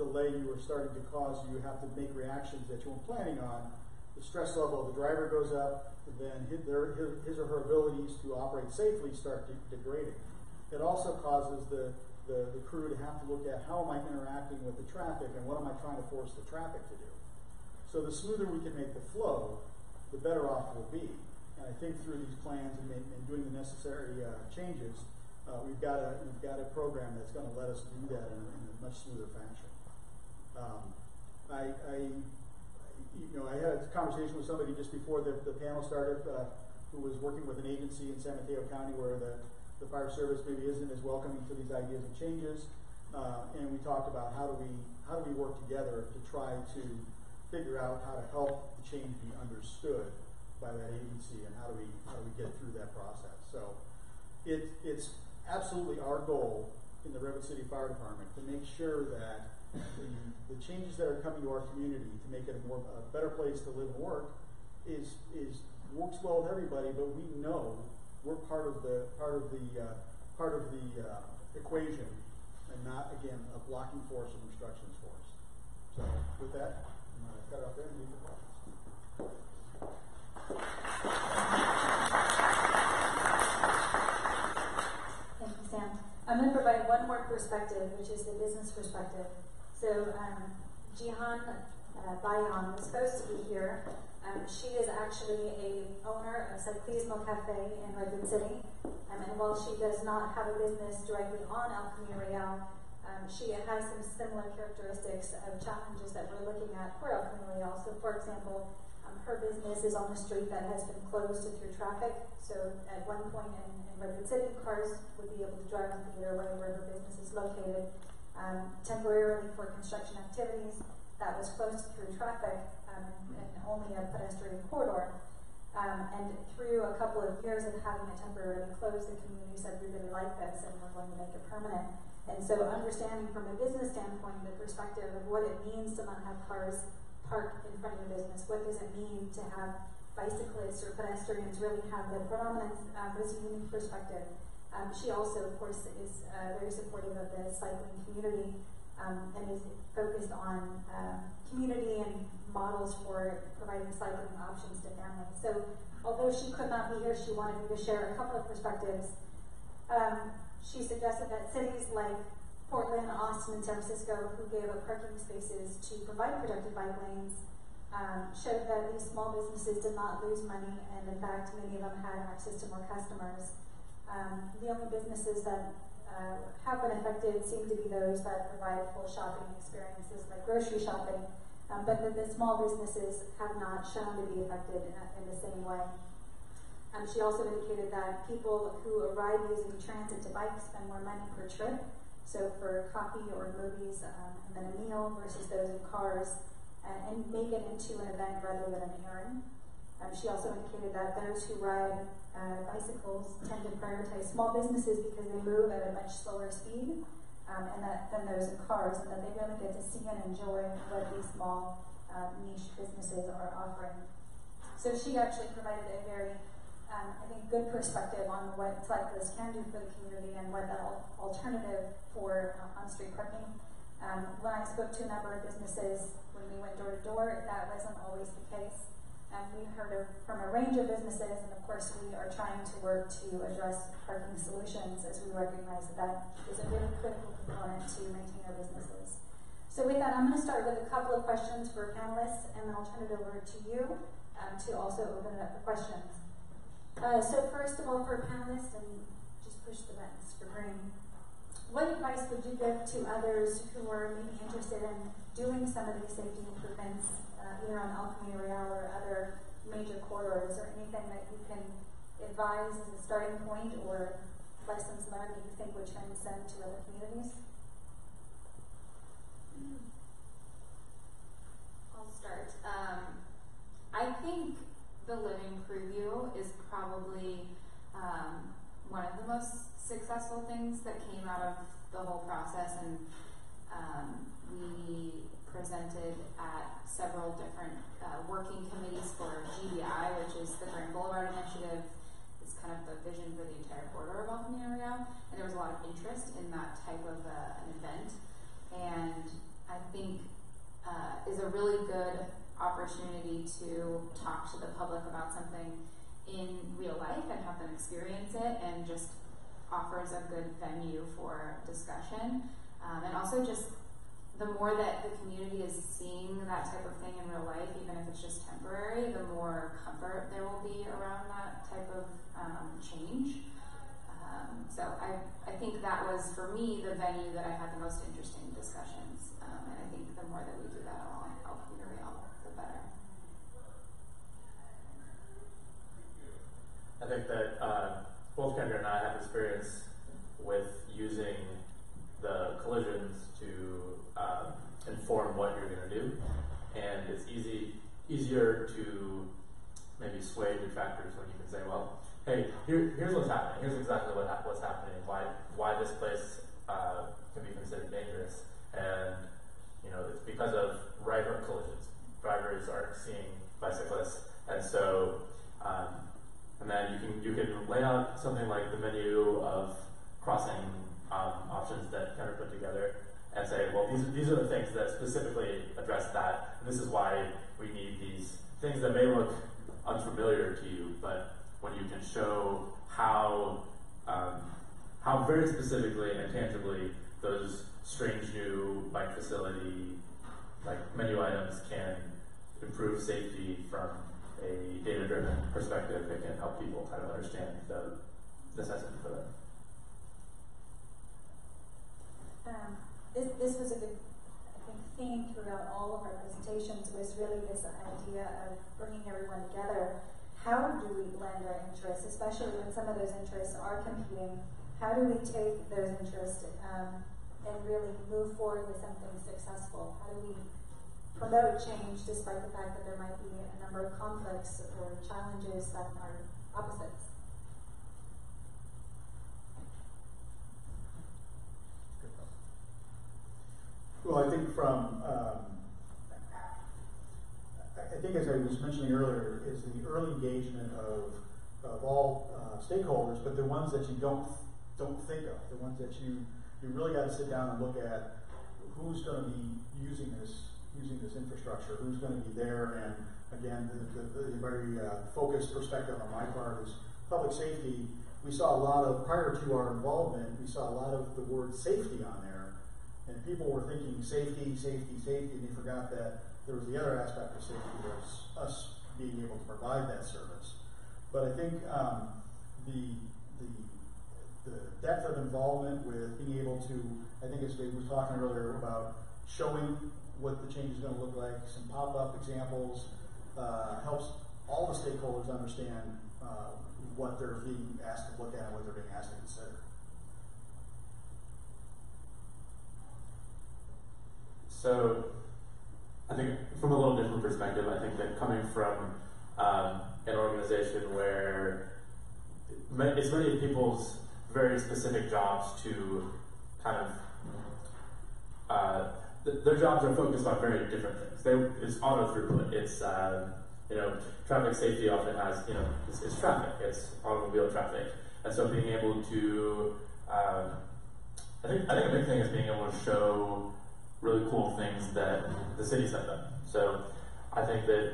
delay you or starting to cause you have to make reactions that you weren't planning on, the stress level of the driver goes up, then his or her abilities to operate safely start degrading. It also causes the crew to have to look at how am I interacting with the traffic and what am I trying to force the traffic to do. So the smoother we can make the flow, the better off we'll be. And I think through these plans and doing the necessary changes, we've got a program that's going to let us do that in a much smoother fashion. I had a conversation with somebody just before the panel started who was working with an agency in San Mateo County where the fire service maybe isn't as welcoming to these ideas and changes, and we talked about how do we work together to try to figure out how to help the change be understood by that agency, and how do we get through that process. So it's absolutely our goal in the Redwood City Fire Department to make sure that the changes that are coming to our community to make it a better place to live and work works well with everybody, but we know we're part of the equation and not, again, a blocking force and obstructions force. So with that, I'm going to cut off there and leave the questions. Thank you, Sam. I'm going to provide one more perspective, which is the business perspective. So, Jihan Bayan was supposed to be here. She is actually a owner of Cyclismo Cafe in Redwood City. And while she does not have a business directly on El Camino Real, she has some similar characteristics of challenges that we're looking at for El Camino Real. So, for example, her business is on a street that has been closed through traffic. So at one point in Redwood City, cars would be able to drive on Theater Way where her business is located. Temporarily for construction activities, that was closed through traffic and only a pedestrian corridor. And through a couple of years of having it temporarily closed, the community said we really like this and we're going to make it permanent. And so understanding from a business standpoint the perspective of what it means to not have cars park in front of your business, what does it mean to have bicyclists or pedestrians really have the predominant this unique perspective. She also, of course, is very supportive of the cycling community and is focused on community and models for providing cycling options to families. So although she could not be here, she wanted me to share a couple of perspectives. She suggested that cities like Portland, Austin, and San Francisco, who gave up parking spaces to provide protected bike lanes, showed that these small businesses did not lose money, and in fact, many of them had access to more customers. The only businesses that have been affected seem to be those that provide full shopping experiences, like grocery shopping, but the small businesses have not shown to be affected in the same way. She also indicated that people who arrive using transit to bike spend more money per trip. So for coffee or movies and then a meal versus those in cars, and make it into an event rather than an errand. She also indicated that those who ride bicycles tend to prioritize small businesses because they move at a much slower speed than those in cars, and that they really get to see and enjoy what these small niche businesses are offering. So she actually provided a very I think, good perspective on what cyclists can do for the community and what the alternative for on-street parking. When I spoke to a number of businesses when we went door to door, that wasn't always the case. We heard from a range of businesses, and of course we are trying to work to address parking solutions as we recognize that is a really critical component to maintain our businesses. So with that, I'm going to start with a couple of questions for panelists, and then I'll turn it over to you to also open it up for questions. So first of all, for panelists, and just push the buttons for green, what advice would you give to others who are maybe interested in doing some of these safety improvements, either on El Camino Real or other major corridors? Is there anything that you can advise as a starting point or lessons learned that you think would transcend to other communities? I'll start. I think the living preview is probably one of the most successful things that came out of the whole process, and we presented at several different working committees for GBI, which is the Grand Boulevard Initiative. It's kind of the vision for the entire corridor of El Camino Real, and there was a lot of interest in that type of an event, and I think is a really good opportunity to talk to the public about something in real life and have them experience it, and just offers a good venue for discussion. And also just the more that the community is seeing that type of thing in real life, even if it's just temporary, the more comfort there will be around that type of change. So I think that was, for me, the venue that I had the most interesting discussions. And I think the more that we do that along El Camino Real, the better. I think that both Kendra and I have experience with using the collisions to inform what you're going to do, and it's easier to maybe sway detractors when you can say, well, hey, here's what's happening. Here's exactly what's happening. Why this place can be considered dangerous, and it's because of driver collisions. Drivers aren't seeing bicyclists, and so and then you can lay out something like the menu of crossing options that Kendra put together and say, well, these are the things that specifically address that, and this is why we need these things that may look unfamiliar to you, but when you can show how very specifically and tangibly those strange new bike facility menu items can improve safety from a data-driven perspective, it can help people kind of understand the necessity for them. This was a good, I think, theme throughout all of our presentations, was really this idea of bringing everyone together. How do we blend our interests, especially when some of those interests are competing? How do we take those interests and really move forward with something successful? How do we promote change despite the fact that there might be a number of conflicts or challenges that are opposites? Well, I think as I was mentioning earlier, is the early engagement of all stakeholders, but the ones that you don't think of, the ones that you really got to sit down and look at who's going to be using this infrastructure, who's going to be there, and again, the very focused perspective on my part is public safety. We saw a lot of, prior to our involvement, we saw a lot of the word safety on there. And people were thinking safety, safety, safety, and they forgot that there was the other aspect of safety, was us being able to provide that service. But I think the depth of involvement with being able to, I think as Dave was talking earlier about showing what the change is going to look like, some pop-up examples, helps all the stakeholders understand what they're being asked to look at and what they're being asked to consider. So, I think from a little different perspective, I think that coming from an organization where it's many people's very specific jobs to kind of, their jobs are focused on very different things. It's auto throughput, it's, traffic safety often has, it's traffic, it's automobile traffic. And so being able to, I think a big thing is being able to show really cool things that the city's have done. So I think that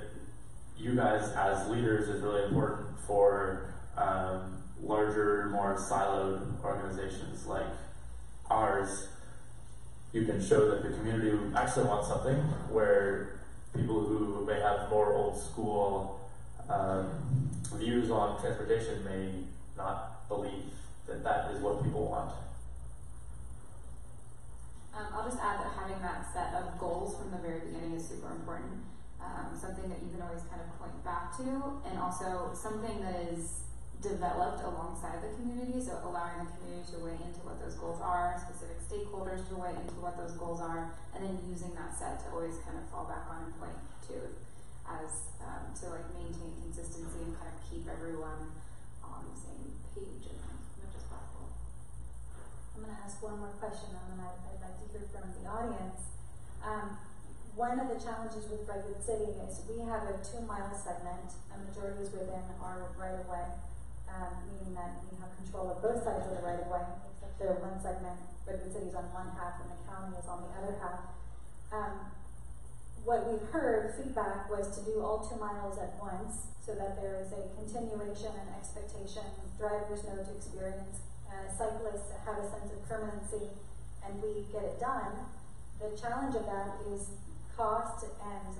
you guys as leaders is really important for larger, more siloed organizations like ours. You can show that the community actually wants something where people who may have more old school views on transportation may not believe that that is what people want. I'll just add that having that set of goals from the very beginning is super important. Something that you can always kind of point back to, and also something that is developed alongside the community, so allowing the community to weigh into what those goals are, specific stakeholders to weigh into what those goals are, and then using that set to always kind of fall back on and point to as to maintain consistency and kind of keep everyone on the same page as much as possible. I'm going to ask one more question, and then I'd like to hear from the audience. One of the challenges with Redwood City is we have a 2-mile segment. A majority is within our right-of-way, meaning that we have control of both sides of the right-of-way, except for one segment. Redwood City is on one half, and the county is on the other half. What we've heard, feedback, was to do all 2 miles at once, so that there is a continuation and expectation. Drivers know to experience. Cyclists have a sense of permanency, and we get it done. The challenge of that is cost and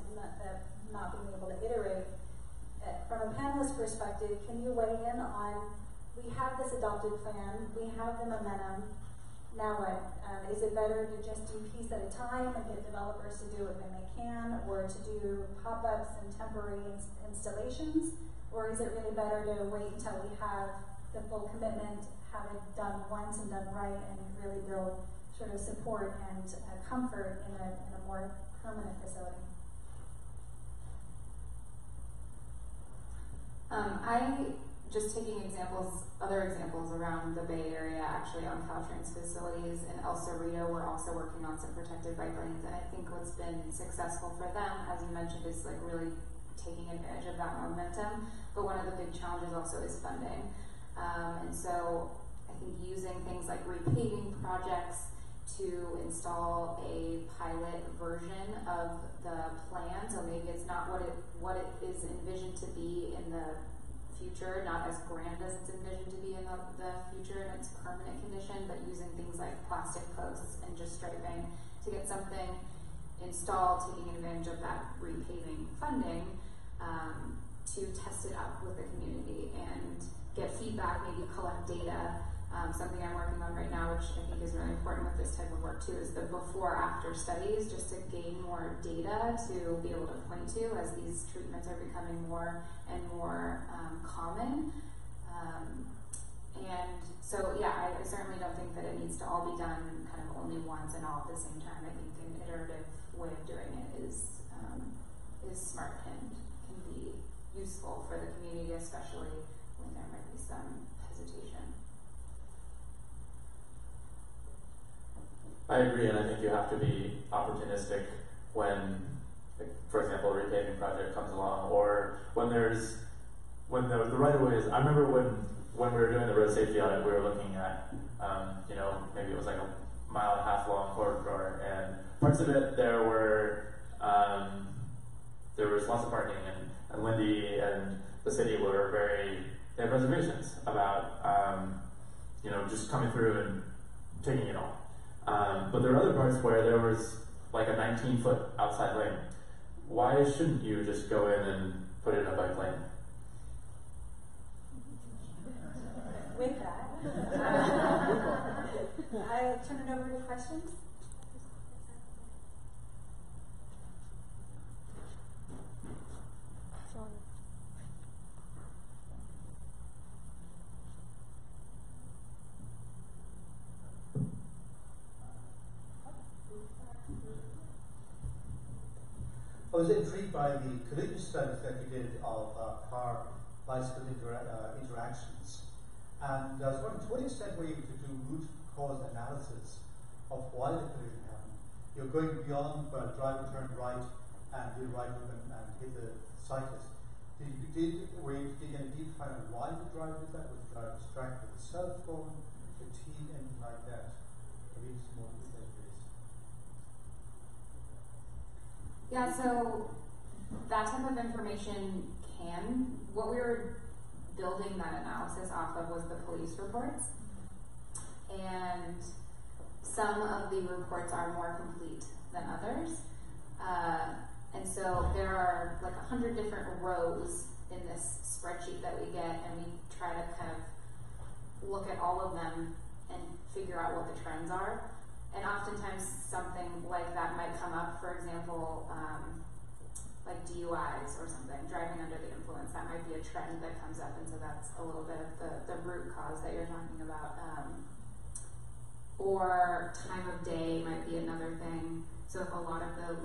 not being able to iterate. From a panelist perspective, can you weigh in on, we have this adopted plan, we have the momentum, now what? Is it better to just do piece at a time and get developers to do it when they can, or to do pop-ups and temporary installations? Or is it really better to wait until we have the full commitment, have it done once and done right, and really build sort of support and comfort in a more permanent facility? Just taking other examples around the Bay Area, actually on Caltrans facilities in El Cerrito, we're also working on some protected bike lanes, and I think what's been successful for them, as you mentioned, is really taking advantage of that momentum. But one of the big challenges also is funding, and so I think using using things like repaving projects to install a pilot version of the plan. So maybe it's not what it is envisioned to be in the future, not as grand as it's envisioned to be in the future in its permanent condition, but using things like plastic posts and just striping to get something installed, taking advantage of that repaving funding, to test it out with the community and get feedback, maybe collect data. Something I'm working on right now, which I think is really important with this type of work too, is the before-after studies, just to gain more data to be able to point to as these treatments are becoming more and more common. And so, yeah, I certainly don't think that it needs to all be done kind of only once and all at the same time. I think an iterative way of doing it is smart and can be useful for the community, especially when there might be some hesitation. I agree, and I think you have to be opportunistic when, like, for example, a repaving project comes along, or when the right of way is. I remember when we were doing the road safety audit, we were looking at, maybe it was like a 1.5 mile long corridor, and parts of it there was lots of parking, and Lindy and the city they had reservations about, just coming through and taking it all. But there are other parts where there was like a 19-foot outside lane. Why shouldn't you just go in and put in a bike lane? With that, I turn it over to questions. I was intrigued by the collision studies that you did of car-bicycle interactions. And I was wondering, to what extent were you able to do root cause analysis of why the collision happened? You're going beyond where a driver turned right and did right hook and hit the cyclist. Were you able to dig any deep to find out why the driver did that? Was the driver distracted with his cell phone, fatigue, anything like that? Maybe some more detail, please. Yeah, so that type of information what we were building that analysis off of was the police reports. And some of the reports are more complete than others. And so there are like 100 different rows in this spreadsheet that we get, and we try to kind of look at all of them and figure out what the trends are. And oftentimes something like that might come up, for example, like DUIs or something, driving under the influence. That might be a trend that comes up, and so that's a little bit of the root cause that you're talking about. Or time of day might be another thing. So if a lot of the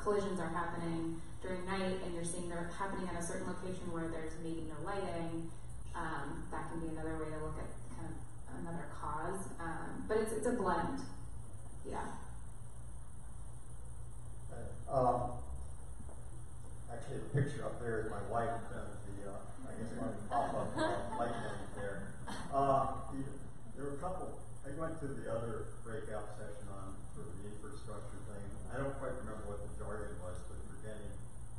collisions are happening during night, and you're seeing they're happening at a certain location where there's maybe no lighting, that can be another way to look at kind of another cause. But it's a blend. Yeah. Actually, the picture up there is my wife. I guess one of the pop-up light lines there. There were a couple. I went to the other breakout session on sort of the infrastructure thing. I don't quite remember what the jargon was, but for getting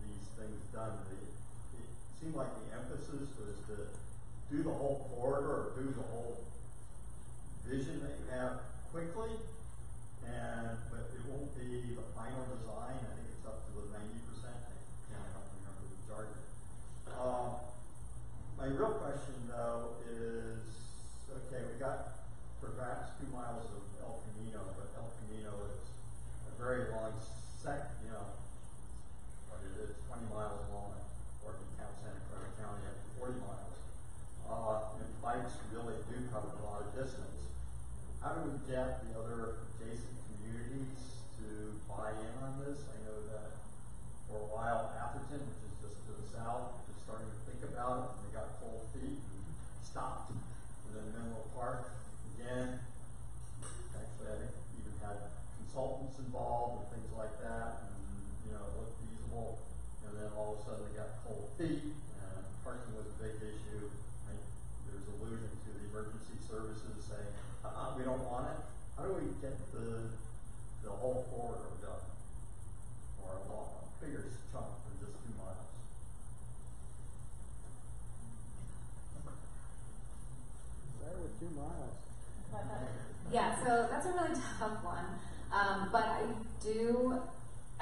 these things done, it seemed like the emphasis was to do the whole corridor or do the whole vision that you have quickly, but it won't be the final design. I think it's up to the 90%. I don't remember the jargon. My real question though is, okay, we got perhaps 2 miles of El Camino, but El Camino is a very long what it is, 20 miles long, or if you count Santa Clara County up to 40 miles. And bikes really do cover a lot of distance. How do we get the other adjacent communities to buy in on this? I know that for a while, Atherton, which is just to the south, was starting to think about it, and they got cold feet and stopped. And then Menlo Park, again, actually I think even had consultants involved and things like that, and it looked feasible. And then all of a sudden they got cold feet, and parking was a big issue. There's allusion to the emergency services saying, we don't want it. How do we get the whole corridor done? Or a bigger chunk than just 2 miles? Start with 2 miles. Yeah, so that's a really tough one. But I do,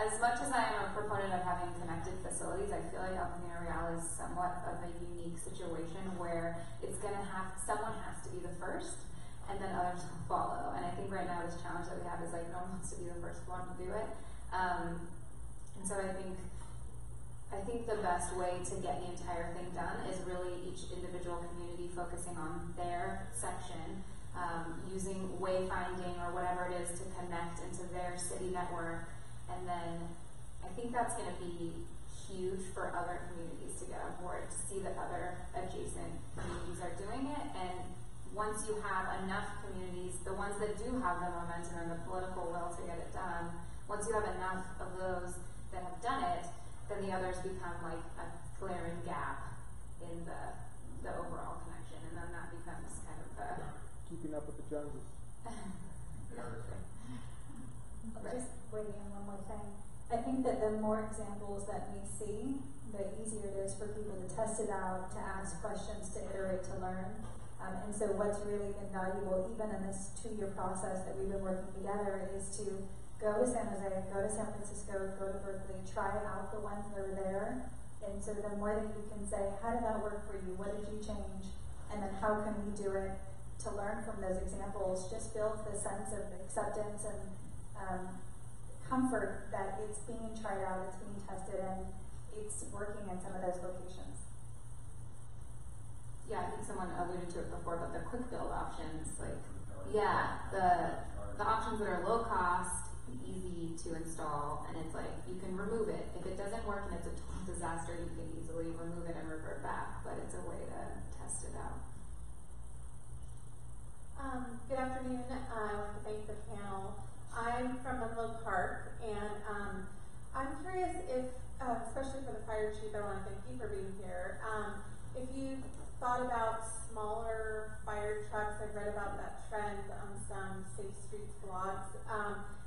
as much as I am a proponent of having connected facilities, I feel like Camino Real is somewhat of a unique situation where it's going to have, someone has to be the first, and then others will follow. And I think right now this challenge that we have is like no one wants to be the first one to do it. And so I think the best way to get the entire thing done is really each individual community focusing on their section, using wayfinding or whatever it is to connect into their city network. And then I think that's going to be huge for other communities to get on board, to see that other adjacent communities are doing it. And once you have enough communities, the ones that do have the momentum and the political will to get it done, once you have enough of those that have done it, then the others become like a glaring gap in the overall connection. And then that becomes kind of the... Keeping up with the Joneses. Just weighing in one more thing. I think that the more examples that we see, the easier it is for people to test it out, to ask questions, to iterate, to learn. And so what's really been valuable, even in this 2-year process that we've been working together, is to go to San Jose, go to San Francisco, go to Berkeley, try out the ones that are there. And so the more that you can say, how did that work for you? What did you change? And then how can we do it? To learn from those examples just builds the sense of acceptance and comfort that it's being tried out, it's being tested, and it's working in some of those locations. Yeah, I think someone alluded to it before, but the quick build options, like, yeah, the options that are low cost, easy to install, and it's like, you can remove it. If it doesn't work and it's a total disaster, you can easily remove it and revert back, but it's a way to test it out. Good afternoon. I want to thank the panel. I'm from Menlo Park, and I'm curious if, especially for the fire chief, I want to thank you for being here. If you thought about smaller fire trucks, I've read about that trend on some Safe Streets blogs.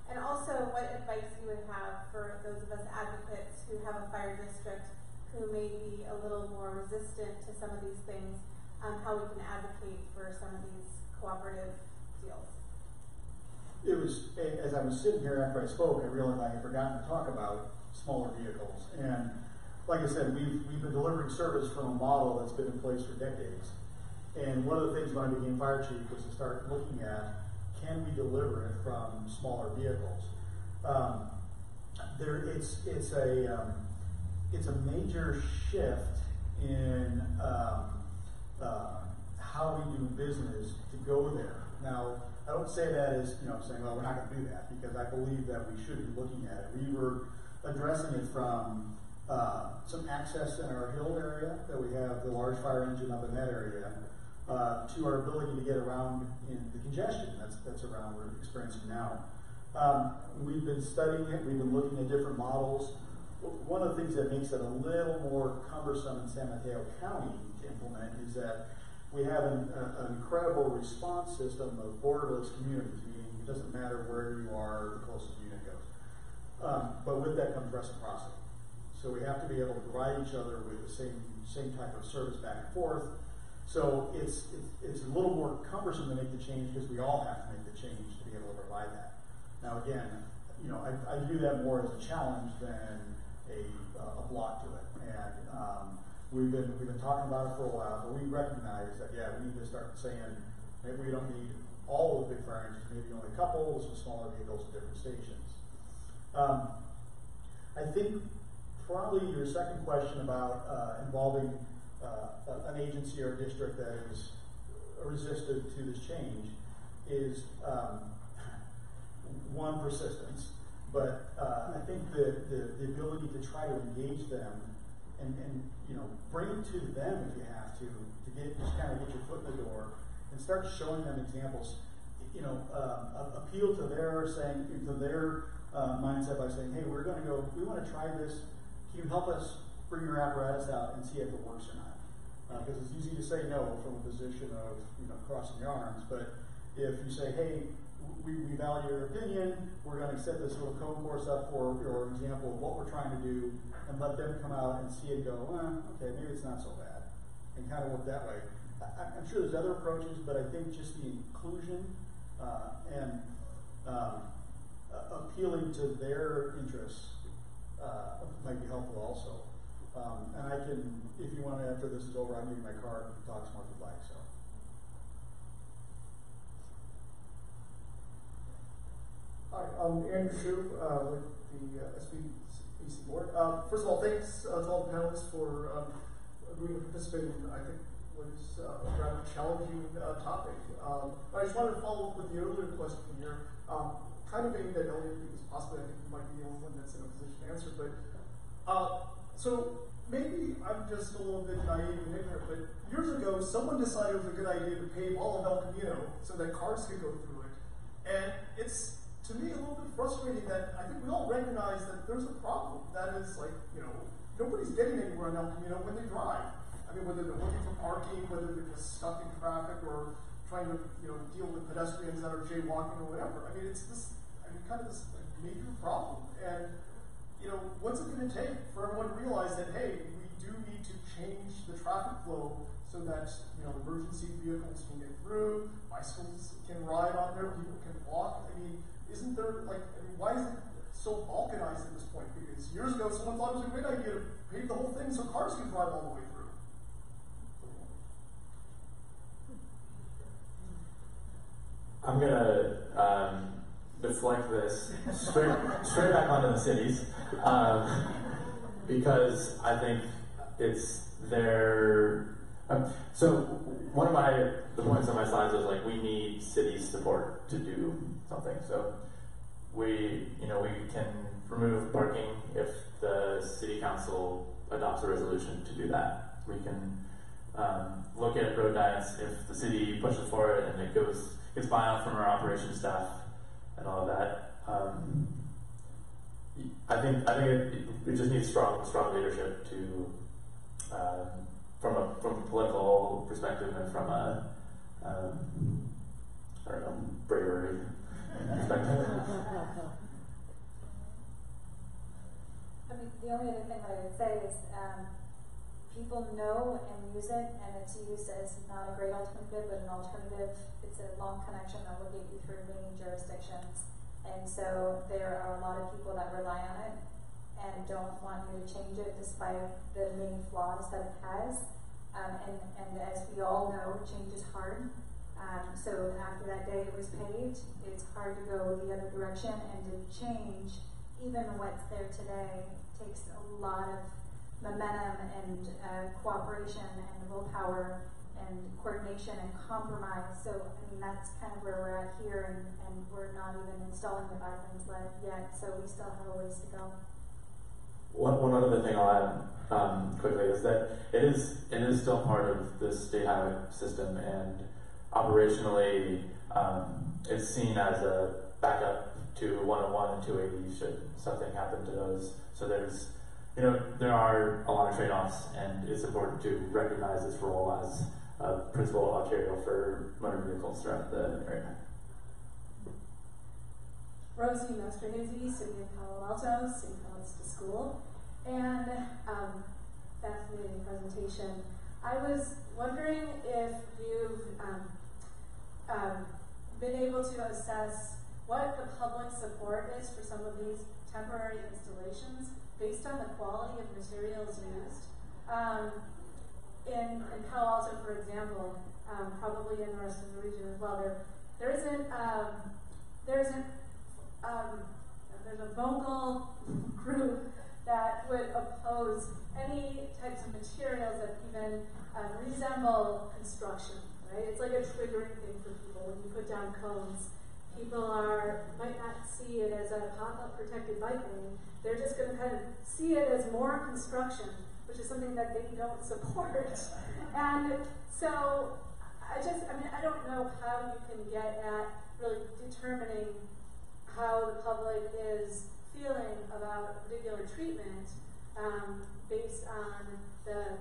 And also, what advice you would have for those of us advocates who have a fire district who may be a little more resistant to some of these things, how we can advocate for some of these cooperative deals. It was, as I was sitting here after I spoke, I realized I had forgotten to talk about smaller vehicles. And like I said, we've been delivering service from a model that's been in place for decades. And one of the things when I became fire chief was to start looking at, can we deliver it from smaller vehicles? It's a major shift in how we do business to go there. Now, I don't say that as, saying, well, we're not going to do that, because I believe that we should be looking at it. We were addressing it from some access in our hill area, that we have the large fire engine up in that area, to our ability to get around in the congestion that's around we're experiencing now. We've been studying it, we've been looking at different models. One of the things that makes it a little more cumbersome in San Mateo County to implement is that we have an incredible response system of borderless communities, meaning it doesn't matter where you are, the closest unit goes. But with that comes reciprocity. So we have to be able to provide each other with the same type of service back and forth. So it's a little more cumbersome to make the change, because we all have to make the change to be able to provide that. Now again, I view that more as a challenge than a block to it. And we've been talking about it for a while, but we recognize that, yeah, we need to start saying maybe we don't need all of the big fire engines, maybe only a couple, some smaller vehicles at different stations. I think probably your second question about involving an agency or district that is resistant to this change is one, persistence, but I think the ability to try to engage them and bring it to them if you have to just kind of get your foot in the door and start showing them examples. Appeal to their mindset by saying, hey, we want to try this. Can you help us bring your apparatus out and see if it works or not? Because it's easy to say no from a position of crossing your arms, but if you say, hey, we value your opinion, we're going to set this little cone course up for your example of what we're trying to do, and let them come out and see it go, okay, maybe it's not so bad, and kind of work that way. I'm sure there's other approaches, but I think just the inclusion and appealing to their interests might be helpful also. And I can, if you want to, after this is over, I'll give you my card and talk some more if you'd like. So. Hi, I'm Andrew Shue with the SBEC board. First of all, thanks to all the panelists for agreeing to participate in, I think, what is a rather challenging topic. I just wanted to follow up with the earlier question here, kind of aimed at Elliot, because possibly I think you might be the only one that's in a position to answer, but so maybe I'm just a little bit naive and ignorant, but years ago, someone decided it was a good idea to pave all of El Camino so that cars could go through it. And it's, to me, a little bit frustrating that I think we all recognize that there's a problem. That is like, nobody's getting anywhere on El Camino when they drive. I mean, whether they're looking for parking, whether they're just stuck in traffic or trying to, deal with pedestrians that are jaywalking or whatever. I mean, it's this, kind of this major problem. And, what's it going to take for everyone to realize that, hey, we do need to change the traffic flow so that, emergency vehicles can get through, bicycles can ride on there, people can walk. I mean, isn't there, why is it so balkanized at this point? Because years ago, someone thought it was a great idea to pave the whole thing so cars can drive all the way through. I'm gonna deflect this straight back onto the cities, because I think it's their. So one of the points on my slides was like, we need city support to do something. So we can remove parking if the city council adopts a resolution to do that. We can look at road diets if the city pushes for it and it gets buy-off from our operations staff and all of that. I think it just needs strong leadership to from a political perspective and from a bravery perspective. I mean, the only other thing that I would say is people know and use it, and it's used as not a great alternative, but an alternative. It's a long connection that will get you through many jurisdictions. And so there are a lot of people that rely on it and don't want you to change it despite the many flaws that it has. And as we all know, change is hard. So after that day it was paved, it's hard to go the other direction, and to change even what's there today takes a lot of momentum and cooperation and willpower and coordination and compromise. So I mean, that's kind of where we're at here, and we're not even installing the bathrooms yet, so we still have a ways to go. One other thing I'll add quickly is that it is still part of the state highway system, and operationally it's seen as a backup to 101 and 280 should something happen to those. So there's there are a lot of trade-offs, and it's important to recognize its role as a principal arterial for motor vehicles throughout the area. Rosie Masterhazy, City of Palo Alto, St. Thomas to School, and fascinating presentation. I was wondering if you've been able to assess what the public support is for some of these temporary installations based on the quality of materials used. In Palo Alto, for example, probably in the rest of the region as well, there's a vocal group that would oppose any types of materials that even resemble construction, right? It's like a triggering thing for people when you put down cones. People might not see it as a pop-up protected bike lane. They're just going to kind of see it as more construction, which is something that they don't support. And so I don't know how you can get at really determining how the public is feeling about a particular treatment based on the,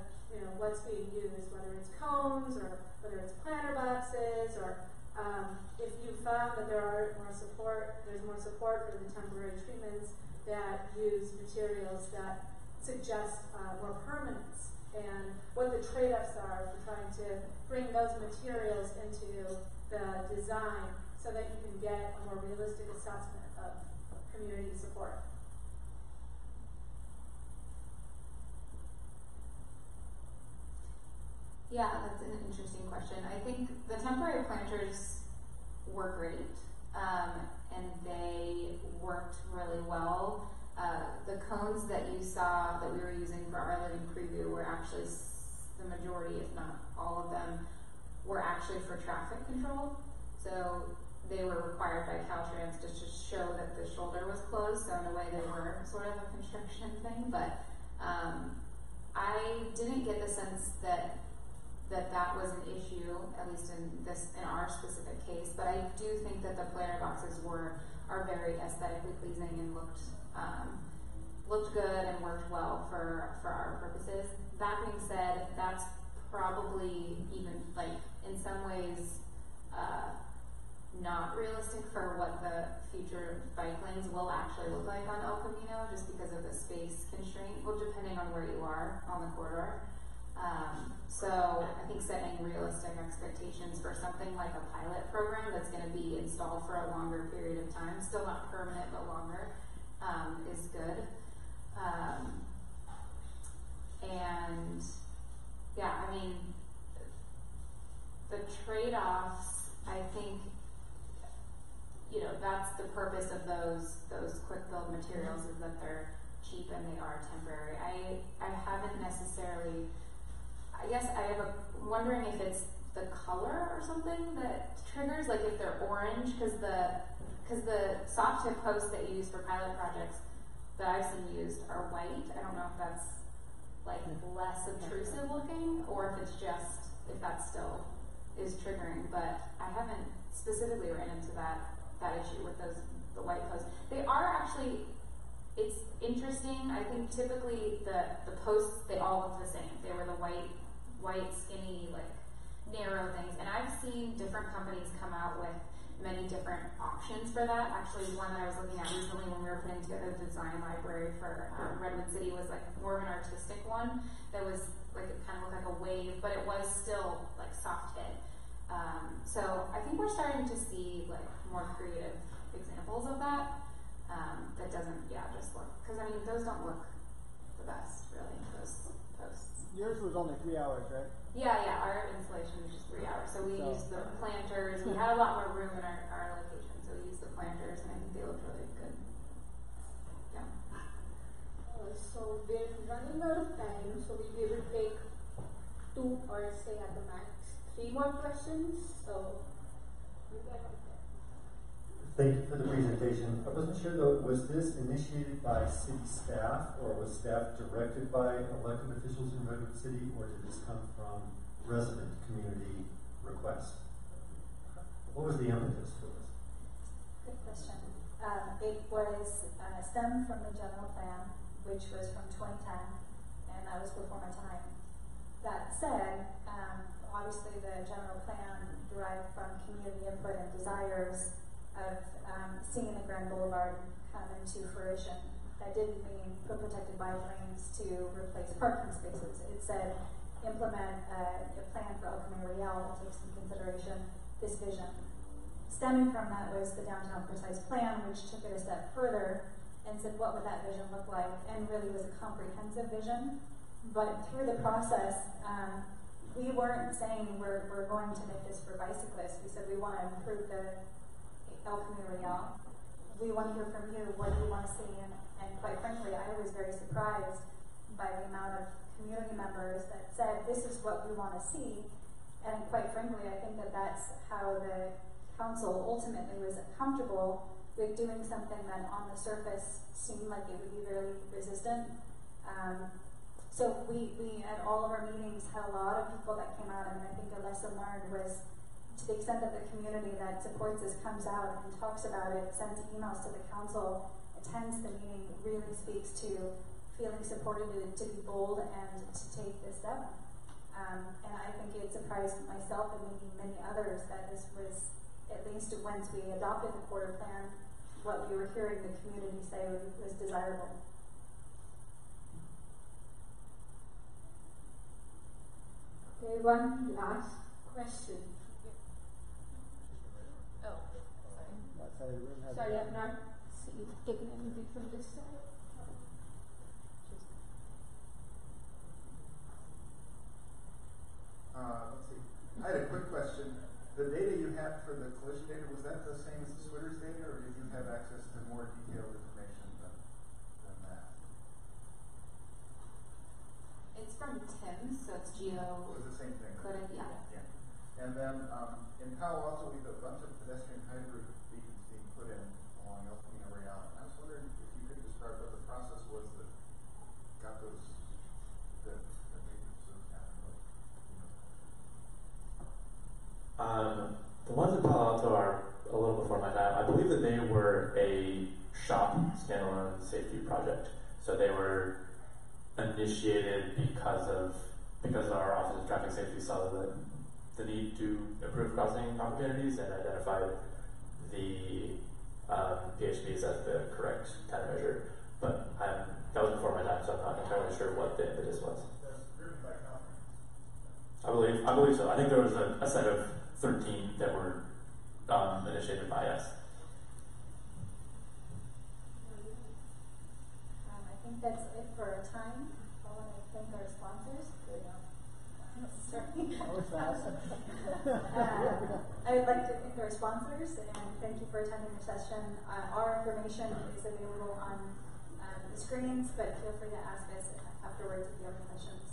what's being used, whether it's cones or whether it's planter boxes, or if you found that there's more support for the temporary treatments that use materials that suggest more permanence, and what the trade-offs are for trying to bring those materials into the design so that you can get a more realistic assessment of community support. Yeah, that's an interesting question. I think the temporary planters were great, and they worked really well. The cones that you saw that we were using for our living preview were actually the majority, if not all of them, were actually for traffic control. So they were required by Caltrans just to show that the shoulder was closed. So in a way, they were sort of a construction thing. But I didn't get the sense that was an issue, at least in our specific case. But I do think that the planter boxes are very aesthetically pleasing and looked good and worked well for our purposes. That being said, that's probably even in some ways not realistic for what the future bike lanes will actually look like on El Camino, just because of the space constraint. Well, depending on where you are on the corridor. So I think setting realistic expectations for something like a pilot program that's going to be installed for a longer period of time, still not permanent but longer, is good. And yeah, I mean, the trade-offs, I think, that's the purpose of those quick build materials, is that they're cheap and they are temporary. I haven't necessarily, I guess I'm wondering if it's the color or something that triggers, like if they're orange, because the soft tip posts that you use for pilot projects that I've seen used are white. I don't know if that's less obtrusive looking, or if that still is triggering, but I haven't specifically ran into that issue with the white posts. They are actually, it's interesting. I think typically the posts, they all look the same. They were the white skinny, narrow things. And I've seen different companies come out with many different options for that. Actually, one that I was looking at recently when we were putting together the design library for Redwood City was more of an artistic one that was it kind of looked like a wave, but it was still soft hit. So I think we're starting to see more creative examples of that. That doesn't, just look, because I mean those don't look the best really, those posts. Yours was only 3 hours, right? Yeah, our installation was just 3 hours. So we used the planters. We had a lot more room in our location, so we used the planters, and I think they looked really good. Yeah. So we're running out of time, so we'll be able to take 2 or say at the max 3 more questions. So you get up there. Thank you for the presentation. I wasn't sure though, was this initiated by city staff, or was staff directed by elected officials in Redwood City, or did this come from resident community request? What was the impetus for this? Good question. It was stemmed from the general plan, which was from 2010, and that was before my time. That said, obviously the general plan derived from community input and desires of seeing the Grand Boulevard come into fruition. That didn't mean put protected bike lanes to replace parking spaces. It said implement a plan for El Camino Real that takes into consideration this vision. Stemming from that was the downtown precise plan, which took it a step further and said what would that vision look like, and really was a comprehensive vision. But through the process, we weren't saying we're going to make this for bicyclists. We said we want to improve the El Camino Real. We want to hear from you. What do you want to see? And quite frankly, I was very surprised by the amount of community members that said, this is what we want to see. And quite frankly, I think that that's how the council ultimately was comfortable with doing something that on the surface seemed like it would be very resistant. So we at all of our meetings had a lot of people that came out, and I think a lesson learned was, to the extent that the community that supports this comes out and talks about it, sends emails to the council, attends the meeting, really speaks to feeling supported to be bold and to take this step. And I think it surprised myself and maybe many others that this was, at least once we adopted the quarter plan, what we were hearing the community say was desirable. Okay, one last question. Oh, sorry. Sorry, I've not taken anything from this side. Let's see. I had a quick question. The data you had for the collision data, was that the same as the Switter's data, or did you have access to more detailed information than that? It's from Tim, so it's geo. It was the same thing. Coded, yeah. And then in Palo Alto, we have a bunch of pedestrian hybrid beacons being put in along El Camino Real. And I was wondering if you could describe what the process was that got those, that made those happen. The ones in Palo Alto are a little before my time. I believe that they were a shop standalone safety project. So they were initiated because our Office of Traffic Safety saw the need to improve crossing opportunities and identified the PHPs as the correct kind of measure. But that was before my time, so I'm not entirely sure what the impetus was. I believe so. I think there was a set of 13 that were initiated by us. I think that's it for our time. I want to thank our sponsors. I would like to thank our sponsors and thank you for attending the session. Our information is available on the screens, but feel free to ask us afterwards if you have any questions.